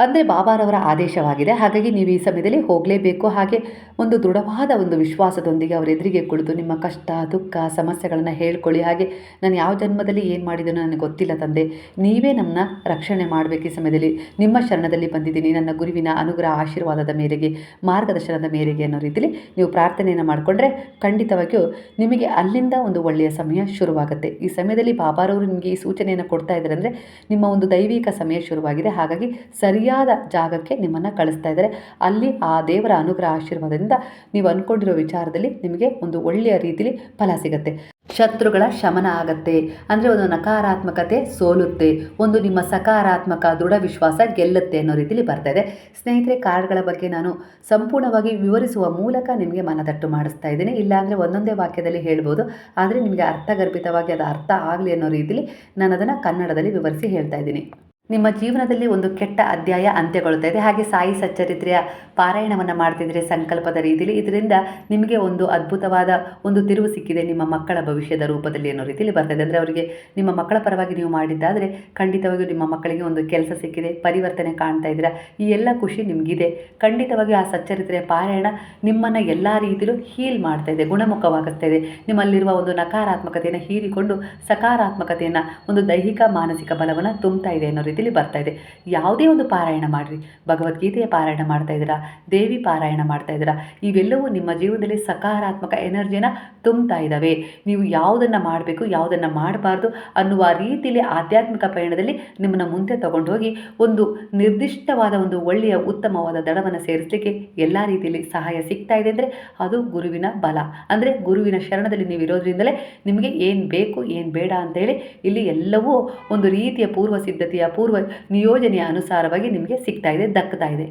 ಅಂದರೆ ಬಾಬಾರವರ ಆದೇಶವಾಗಿದೆ. ಹಾಗಾಗಿ ನೀವು ಈ ಸಮಯದಲ್ಲಿ ಹೋಗಲೇಬೇಕು. ಹಾಗೆ ಒಂದು ದೃಢವಾದ ಒಂದು ವಿಶ್ವಾಸದೊಂದಿಗೆ ಅವರ ಎದುರಿಗೆ ಕುಳಿತು ನಿಮ್ಮ ಕಷ್ಟ ದುಃಖ ಸಮಸ್ಯೆಗಳನ್ನು ಹೇಳ್ಕೊಳ್ಳಿ. ಹಾಗೆ ನಾನು ಯಾವ ಜನ್ಮದಲ್ಲಿ ಏನು ಮಾಡಿದನೋ ನನಗೆ ಗೊತ್ತಿಲ್ಲ ತಂದೆ, ನೀವೇ ನಮ್ಮನ್ನ ರಕ್ಷಣೆ ಮಾಡಬೇಕು. ಈ ಸಮಯದಲ್ಲಿ ನಿಮ್ಮ ಶರಣದಲ್ಲಿ ಬಂದಿದ್ದೀನಿ, ನನ್ನ ಗುರುವಿನ ಅನುಗ್ರಹ ಆಶೀರ್ವಾದದ ಮೇರೆಗೆ ಮಾರ್ಗದರ್ಶನದ ಮೇರೆಗೆ ಅನ್ನೋ ರೀತಿಯಲ್ಲಿ ನೀವು ಪ್ರಾರ್ಥನೆಯನ್ನು ಮಾಡಿಕೊಂಡ್ರೆ ಖಂಡಿತವಾಗಿಯೂ ನಿಮಗೆ ಅಲ್ಲಿಂದ ಒಂದು ಒಳ್ಳೆಯ ಸಮಯ ಶುರುವಾಗುತ್ತೆ. ಈ ಸಮಯದಲ್ಲಿ ಬಾಬಾರವರು ನಿಮಗೆ ಈ ಸೂಚನೆಯನ್ನು ಕೊಡ್ತಾ ಇದ್ದಾರೆ ಅಂದರೆ ನಿಮ್ಮ ಒಂದು ದೈವಿಕ ಸಮಯ ಶುರುವಾಗಿದೆ. ಹಾಗಾಗಿ ಸರಿಯಾದ ಜಾಗಕ್ಕೆ ನಿಮ್ಮನ್ನು ಕಳಿಸ್ತಾ ಇದ್ದಾರೆ. ಅಲ್ಲಿ ಆ ದೇವರ ಅನುಗ್ರಹ ಆಶೀರ್ವಾದದಿಂದ ನೀವು ಅಂದ್ಕೊಂಡಿರೋ ವಿಚಾರದಲ್ಲಿ ನಿಮಗೆ ಒಂದು ಒಳ್ಳೆಯ ರೀತಿಯಲ್ಲಿ ಫಲ ಸಿಗುತ್ತೆ. ಶತ್ರುಗಳ ಶಮನ ಆಗತ್ತೆ, ಅಂದರೆ ಒಂದು ನಕಾರಾತ್ಮಕತೆ ಸೋಲುತ್ತೆ, ಒಂದು ನಿಮ್ಮ ಸಕಾರಾತ್ಮಕ ದೃಢ ವಿಶ್ವಾಸ ಗೆಲ್ಲುತ್ತೆ ಅನ್ನೋ ರೀತಿಯಲ್ಲಿ ಬರ್ತಾ ಇದೆ. ಸ್ನೇಹಿತರೆ, ಕಾರ್ಡ್ಗಳ ಬಗ್ಗೆ ನಾನು ಸಂಪೂರ್ಣವಾಗಿ ವಿವರಿಸುವ ಮೂಲಕ ನಿಮಗೆ ಮನದಟ್ಟು ಮಾಡಿಸ್ತಾ ಇದ್ದೀನಿ. ಇಲ್ಲಾಂದರೆ ಒಂದೊಂದೇ ವಾಕ್ಯದಲ್ಲಿ ಹೇಳ್ಬೋದು, ಆದರೆ ನಿಮಗೆ ಅರ್ಥಗರ್ಭಿತವಾಗಿ ಅದು ಅರ್ಥ ಆಗಲಿ ಅನ್ನೋ ರೀತಿಯಲ್ಲಿ ನಾನು ಅದನ್ನು ಕನ್ನಡದಲ್ಲಿ ವಿವರಿಸಿ ಹೇಳ್ತಾ ಇದ್ದೀನಿ. ನಿಮ್ಮ ಜೀವನದಲ್ಲಿ ಒಂದು ಕೆಟ್ಟ ಅಧ್ಯಾಯ ಅಂತ್ಯಗೊಳ್ತಾ ಇದೆ. ಹಾಗೆ ಸಾಯಿ ಸಚ್ಚರಿತ್ರೆಯ ಪಾರಾಯಣವನ್ನು ಮಾಡ್ತಿದ್ರೆ ಸಂಕಲ್ಪದ ರೀತಿಯಲ್ಲಿ, ಇದರಿಂದ ನಿಮಗೆ ಒಂದು ಅದ್ಭುತವಾದ ಒಂದು ತಿರುವು ಸಿಕ್ಕಿದೆ ನಿಮ್ಮ ಮಕ್ಕಳ ಭವಿಷ್ಯದ ರೂಪದಲ್ಲಿ ಅನ್ನೋ ರೀತಿಯಲ್ಲಿ ಬರ್ತದೆ. ಅಂದರೆ ಅವರಿಗೆ ನಿಮ್ಮ ಮಕ್ಕಳ ಪರವಾಗಿ ನೀವು ಮಾಡಿದ್ದಾದರೆ ಖಂಡಿತವಾಗಿಯೂ ನಿಮ್ಮ ಮಕ್ಕಳಿಗೆ ಒಂದು ಕೆಲಸ ಸಿಕ್ಕಿದೆ, ಪರಿವರ್ತನೆ ಕಾಣ್ತಾ ಇದ್ದೀರಾ, ಈ ಎಲ್ಲ ಖುಷಿ ನಿಮಗಿದೆ. ಖಂಡಿತವಾಗಿಯೂ ಆ ಸಚ್ಚರಿತ್ರೆಯ ಪಾರಾಯಣ ನಿಮ್ಮನ್ನು ಎಲ್ಲ ರೀತಿಯಲ್ಲೂ ಹೀಲ್ ಮಾಡ್ತಾ ಇದೆ, ಗುಣಮುಖವಾಗಿಸ್ತಾ ಇದೆ. ನಿಮ್ಮಲ್ಲಿರುವ ಒಂದು ನಕಾರಾತ್ಮಕತೆಯನ್ನು ಹೀರಿಕೊಂಡು ಸಕಾರಾತ್ಮಕತೆಯನ್ನು, ಒಂದು ದೈಹಿಕ ಮಾನಸಿಕ ಬಲವನ್ನು ತುಂಬ್ತಾ ಇದೆ ಅನ್ನೋ ರೀತಿ ಬರ್ತಾ ಇದೆ. ಯಾವುದೇ ಒಂದು ಪಾರಾಯಣ ಮಾಡ್ರಿ, ಭಗವದ್ಗೀತೆಯ ಪಾರಾಯಣ ಮಾಡ್ತಾ ಇದ್ದೀರಾ, ದೇವಿ ಪಾರಾಯಣ ಮಾಡ್ತಾ ಇದ್ದೀರಾ, ಇವೆಲ್ಲವೂ ನಿಮ್ಮ ಜೀವನದಲ್ಲಿ ಸಕಾರಾತ್ಮಕ ಎನರ್ಜಿನ ತುಂಬ್ತಾ ಇದ್ದಾವೆ. ನೀವು ಯಾವುದನ್ನು ಮಾಡಬೇಕು ಯಾವುದನ್ನು ಮಾಡಬಾರ್ದು ಅನ್ನುವ ರೀತಿಯಲ್ಲಿ ಆಧ್ಯಾತ್ಮಿಕ ಪಯಣದಲ್ಲಿ ನಿಮ್ಮನ್ನು ಮುಂದೆ ತಗೊಂಡು ಹೋಗಿ ಒಂದು ನಿರ್ದಿಷ್ಟವಾದ ಒಂದು ಒಳ್ಳೆಯ ಉತ್ತಮವಾದ ದಡವನ್ನು ಸೇರಿಸಲಿಕ್ಕೆ ಎಲ್ಲ ರೀತಿಯಲ್ಲಿ ಸಹಾಯ ಸಿಗ್ತಾ ಇದೆ. ಅಂದರೆ ಅದು ಗುರುವಿನ ಬಲ. ಅಂದರೆ ಗುರುವಿನ ಶರಣದಲ್ಲಿ ನೀವು ಇರೋದ್ರಿಂದಲೇ ನಿಮಗೆ ಏನು ಬೇಕು ಏನು ಬೇಡ ಅಂತೇಳಿ ಇಲ್ಲಿ ಎಲ್ಲವೂ ಒಂದು ರೀತಿಯ ಪೂರ್ವ ಸಿದ್ಧತೆಯ ಪೂರ್ವ ನಿಯೋಜನೆಯ ಅನುಸಾರವಾಗಿ ನಿಮಗೆ ಸಿಗ್ತಾ ಇದೆ, ದಕ್ತಾ ಇದೆ.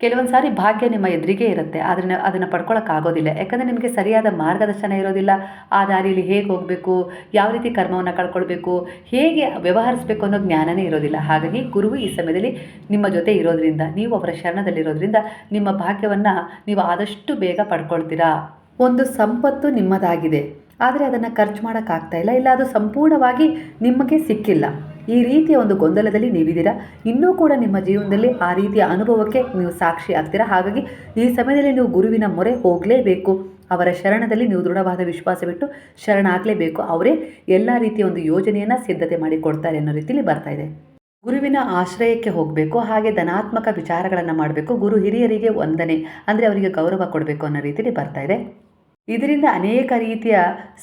ಕೆಲವೊಂದು ಸಾರಿ ಭಾಗ್ಯ ನಿಮ್ಮ ಎದುರಿಗೆ ಇರುತ್ತೆ, ಆದರೆ ಅದನ್ನು ಪಡ್ಕೊಳ್ಳೋಕ್ಕಾಗೋದಿಲ್ಲ. ಯಾಕಂದರೆ ನಿಮಗೆ ಸರಿಯಾದ ಮಾರ್ಗದರ್ಶನ ಇರೋದಿಲ್ಲ. ಆ ದಾರಿಯಲ್ಲಿ ಹೇಗೆ ಹೋಗಬೇಕು, ಯಾವ ರೀತಿ ಕರ್ಮವನ್ನು ಕಳ್ಕೊಳ್ಬೇಕು, ಹೇಗೆ ವ್ಯವಹರಿಸಬೇಕು ಅನ್ನೋ ಜ್ಞಾನನೇ ಇರೋದಿಲ್ಲ. ಹಾಗಾಗಿ ಗುರುವು ಈ ಸಮಯದಲ್ಲಿ ನಿಮ್ಮ ಜೊತೆ ಇರೋದ್ರಿಂದ, ನೀವು ಅವರ ಶರಣದಲ್ಲಿರೋದ್ರಿಂದ ನಿಮ್ಮ ಭಾಗ್ಯವನ್ನು ನೀವು ಆದಷ್ಟು ಬೇಗ ಪಡ್ಕೊಳ್ತೀರಾ. ಒಂದು ಸಂಪತ್ತು ನಿಮ್ಮದಾಗಿದೆ, ಆದರೆ ಅದನ್ನು ಖರ್ಚು ಮಾಡೋಕ್ಕಾಗ್ತಾ ಇಲ್ಲ, ಅದು ಸಂಪೂರ್ಣವಾಗಿ ನಿಮಗೆ ಸಿಕ್ಕಿಲ್ಲ. ಈ ರೀತಿಯ ಒಂದು ಗೊಂದಲದಲ್ಲಿ ನೀವಿದ್ದೀರಾ. ಇನ್ನೂ ಕೂಡ ನಿಮ್ಮ ಜೀವನದಲ್ಲಿ ಆ ರೀತಿಯ ಅನುಭವಕ್ಕೆ ನೀವು ಸಾಕ್ಷಿ ಆಗ್ತೀರಾ. ಹಾಗಾಗಿ ಈ ಸಮಯದಲ್ಲಿ ನೀವು ಗುರುವಿನ ಮೊರೆ ಹೋಗಲೇಬೇಕು. ಅವರ ಶರಣದಲ್ಲಿ ನೀವು ದೃಢವಾದ ವಿಶ್ವಾಸವಿಟ್ಟು ಶರಣಾಗಲೇಬೇಕು. ಅವರೇ ಎಲ್ಲ ರೀತಿಯ ಒಂದು ಯೋಜನೆಯನ್ನು ಸಿದ್ಧತೆ ಮಾಡಿ ಕೊಡ್ತಾರೆ ಅನ್ನೋ ರೀತಿಯಲ್ಲಿ ಬರ್ತಾ ಇದೆ. ಗುರುವಿನ ಆಶ್ರಯಕ್ಕೆ ಹೋಗಬೇಕು, ಹಾಗೆ ಧನಾತ್ಮಕ ವಿಚಾರಗಳನ್ನು ಮಾಡಬೇಕು. ಗುರು ಹಿರಿಯರಿಗೆ ವಂದನೆ, ಅಂದರೆ ಅವರಿಗೆ ಗೌರವ ಕೊಡಬೇಕು ಅನ್ನೋ ರೀತಿಯಲ್ಲಿ ಬರ್ತಾ ಇದೆ. ಇದರಿಂದ ಅನೇಕ ರೀತಿಯ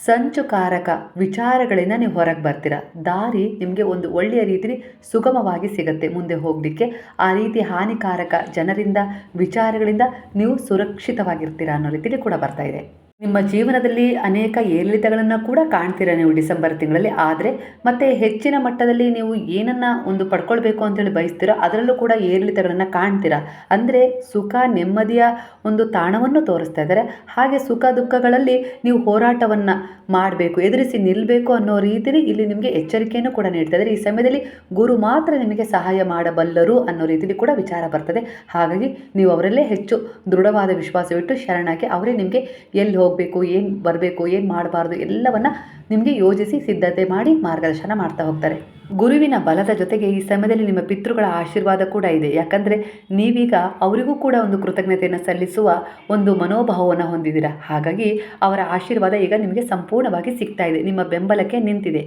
ಸಂಚುಕಾರಕ ವಿಚಾರಗಳಿಂದ ನೀವು ಹೊರಗೆ ಬರ್ತೀರ. ದಾರಿ ನಿಮಗೆ ಒಂದು ಒಳ್ಳೆಯ ರೀತಿಯಲ್ಲಿ ಸುಗಮವಾಗಿ ಸಿಗುತ್ತೆ ಮುಂದೆ ಹೋಗಲಿಕ್ಕೆ. ಆ ರೀತಿ ಹಾನಿಕಾರಕ ಜನರಿಂದ ವಿಚಾರಗಳಿಂದ ನೀವು ಸುರಕ್ಷಿತವಾಗಿರ್ತೀರಾ ಅನ್ನೋ ರೀತಿಯಲ್ಲಿ ಕೂಡ ಬರ್ತಾ ಇದೆ. ನಿಮ್ಮ ಜೀವನದಲ್ಲಿ ಅನೇಕ ಏರಿಳಿತಗಳನ್ನು ಕೂಡ ಕಾಣ್ತೀರಾ ನೀವು ಡಿಸೆಂಬರ್ ತಿಂಗಳಲ್ಲಿ. ಆದರೆ ಮತ್ತೆ ಹೆಚ್ಚಿನ ಮಟ್ಟದಲ್ಲಿ ನೀವು ಏನನ್ನು ಒಂದು ಪಡ್ಕೊಳ್ಬೇಕು ಅಂತೇಳಿ ಬಯಸ್ತೀರೋ ಅದರಲ್ಲೂ ಕೂಡ ಏರಿಳಿತಗಳನ್ನು ಕಾಣ್ತೀರಾ. ಅಂದರೆ ಸುಖ ನೆಮ್ಮದಿಯ ಒಂದು ತಾಣವನ್ನು ತೋರಿಸ್ತಾ ಇದ್ದಾರೆ. ಹಾಗೆ ಸುಖ ದುಃಖಗಳಲ್ಲಿ ನೀವು ಹೋರಾಟವನ್ನು ಮಾಡಬೇಕು, ಎದುರಿಸಿ ನಿಲ್ಲಬೇಕು ಅನ್ನೋ ರೀತಿಯಲ್ಲಿ ಇಲ್ಲಿ ನಿಮಗೆ ಎಚ್ಚರಿಕೆಯನ್ನು ಕೂಡ ನೀಡ್ತಾ ಇದ್ದಾರೆ. ಈ ಸಮಯದಲ್ಲಿ ಗುರು ಮಾತ್ರ ನಿಮಗೆ ಸಹಾಯ ಮಾಡಬಲ್ಲರು ಅನ್ನೋ ರೀತಿಯಲ್ಲಿ ಕೂಡ ವಿಚಾರ ಬರ್ತದೆ. ಹಾಗಾಗಿ ನೀವು ಅವರಲ್ಲೇ ಹೆಚ್ಚು ದೃಢವಾದ ವಿಶ್ವಾಸವಿಟ್ಟು ಶರಣಾಗಿ ಅವರೇ ನಿಮಗೆ ಎಲ್ಲಿ ಹೋಗಬೇಕು, ಏನು ಬರಬೇಕು, ಏನು ಮಾಡಬಾರ್ದು ಎಲ್ಲವನ್ನು ನಿಮಗೆ ಯೋಜಿಸಿ ಸಿದ್ಧತೆ ಮಾಡಿ ಮಾರ್ಗದರ್ಶನ ಮಾಡ್ತಾ ಹೋಗ್ತಾರೆ. ಗುರುವಿನ ಬಲದ ಜೊತೆಗೆ ಈ ಸಮಯದಲ್ಲಿ ನಿಮ್ಮ ಪಿತೃಗಳ ಆಶೀರ್ವಾದ ಕೂಡ ಇದೆ. ಯಾಕಂದರೆ ನೀವೀಗ ಅವರಿಗೂ ಕೂಡ ಒಂದು ಕೃತಜ್ಞತೆಯನ್ನು ಸಲ್ಲಿಸುವ ಒಂದು ಮನೋಭಾವವನ್ನು ಹೊಂದಿದ್ದೀರಾ. ಹಾಗಾಗಿ ಅವರ ಆಶೀರ್ವಾದ ಈಗ ನಿಮಗೆ ಸಂಪೂರ್ಣವಾಗಿ ಸಿಗ್ತಾ ಇದೆ, ನಿಮ್ಮ ಬೆಂಬಲಕ್ಕೆ ನಿಂತಿದೆ.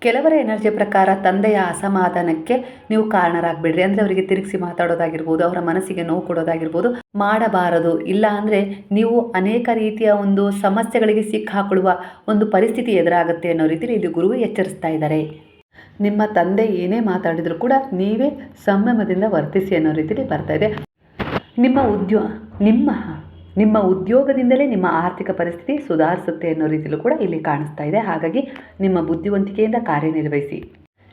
ಕೆಲವರ ಎನರ್ಜಿ ಪ್ರಕಾರ ತಂದೆಯ ಅಸಮಾಧಾನಕ್ಕೆ ನೀವು ಕಾರಣರಾಗಬೇಡ್ರಿ. ಅಂದರೆ ಅವರಿಗೆ ತಿರುಗಿಸಿ ಮಾತಾಡೋದಾಗಿರ್ಬೋದು, ಅವರ ಮನಸ್ಸಿಗೆ ನೋವು ಕೊಡೋದಾಗಿರ್ಬೋದು ಮಾಡಬಾರದು. ಇಲ್ಲ ಅಂದರೆ ನೀವು ಅನೇಕ ರೀತಿಯ ಒಂದು ಸಮಸ್ಯೆಗಳಿಗೆ ಸಿಕ್ಕಾಕೊಳ್ಳುವ ಒಂದು ಪರಿಸ್ಥಿತಿ ಎದುರಾಗುತ್ತೆ ಅನ್ನೋ ರೀತಿಯಲ್ಲಿ ಇದು ಗುರುವು ಎಚ್ಚರಿಸ್ತಾ ಇದ್ದಾರೆ. ನಿಮ್ಮ ತಂದೆ ಏನೇ ಮಾತಾಡಿದರೂ ಕೂಡ ನೀವೇ ಸಂಯಮದಿಂದ ವರ್ತಿಸಿ ಅನ್ನೋ ರೀತಿಯಲ್ಲಿ ಬರ್ತಾ ಇದೆ. ನಿಮ್ಮ ಉದ್ಯೋಗದಿಂದಲೇ ನಿಮ್ಮ ಆರ್ಥಿಕ ಪರಿಸ್ಥಿತಿ ಸುಧಾರಿಸುತ್ತೆ ಅನ್ನೋ ರೀತಿಯಲ್ಲೂ ಕೂಡ ಇಲ್ಲಿ ಕಾಣಿಸ್ತಾ ಇದೆ. ಹಾಗಾಗಿ ನಿಮ್ಮ ಬುದ್ಧಿವಂತಿಕೆಯಿಂದ ಕಾರ್ಯನಿರ್ವಹಿಸಿ,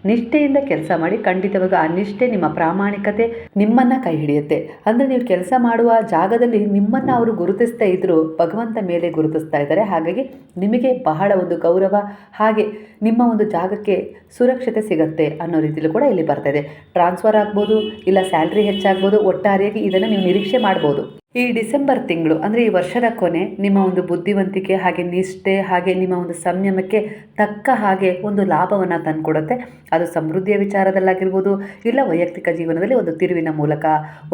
ನಿಷ್ಠೆಯಿಂದ ಕೆಲಸ ಮಾಡಿ. ಖಂಡಿತವಾಗ ಆ ನಿಷ್ಠೆ, ನಿಮ್ಮ ಪ್ರಾಮಾಣಿಕತೆ ನಿಮ್ಮನ್ನು ಕೈ ಹಿಡಿಯುತ್ತೆ. ಅಂದರೆ ನೀವು ಕೆಲಸ ಮಾಡುವ ಜಾಗದಲ್ಲಿ ನಿಮ್ಮನ್ನು ಅವರು ಗುರುತಿಸ್ತಾ ಇದ್ದರೂ ಭಗವಂತ ಮೇಲೆ ಗುರುತಿಸ್ತಾ ಇದ್ದಾರೆ. ಹಾಗಾಗಿ ನಿಮಗೆ ಬಹಳ ಒಂದು ಗೌರವ, ಹಾಗೆ ನಿಮ್ಮ ಒಂದು ಜಾಗಕ್ಕೆ ಸುರಕ್ಷತೆ ಸಿಗುತ್ತೆ ಅನ್ನೋ ರೀತಿಯಲ್ಲೂ ಕೂಡ ಇಲ್ಲಿ ಬರ್ತಾ ಇದೆ. ಟ್ರಾನ್ಸ್ಫರ್ ಆಗ್ಬೋದು, ಇಲ್ಲ ಸ್ಯಾಲ್ರಿ ಹೆಚ್ಚಾಗ್ಬೋದು. ಒಟ್ಟಾರೆಯಾಗಿ ಇದನ್ನು ನೀವು ನಿರೀಕ್ಷೆ ಮಾಡ್ಬೋದು. ಈ ಡಿಸೆಂಬರ್ ತಿಂಗಳು ಅಂದರೆ ಈ ವರ್ಷದ ಕೊನೆ ನಿಮ್ಮ ಒಂದು ಬುದ್ಧಿವಂತಿಕೆ, ಹಾಗೆ ನಿಷ್ಠೆ, ಹಾಗೆ ನಿಮ್ಮ ಒಂದು ಸಂಯಮಕ್ಕೆ ತಕ್ಕ ಹಾಗೆ ಒಂದು ಲಾಭವನ್ನು ತಂದುಕೊಡುತ್ತೆ. ಅದು ಸಮೃದ್ಧಿಯ ವಿಚಾರದಲ್ಲಾಗಿರ್ಬೋದು, ಇಲ್ಲ ವೈಯಕ್ತಿಕ ಜೀವನದಲ್ಲಿ ಒಂದು ತಿರುವಿನ ಮೂಲಕ,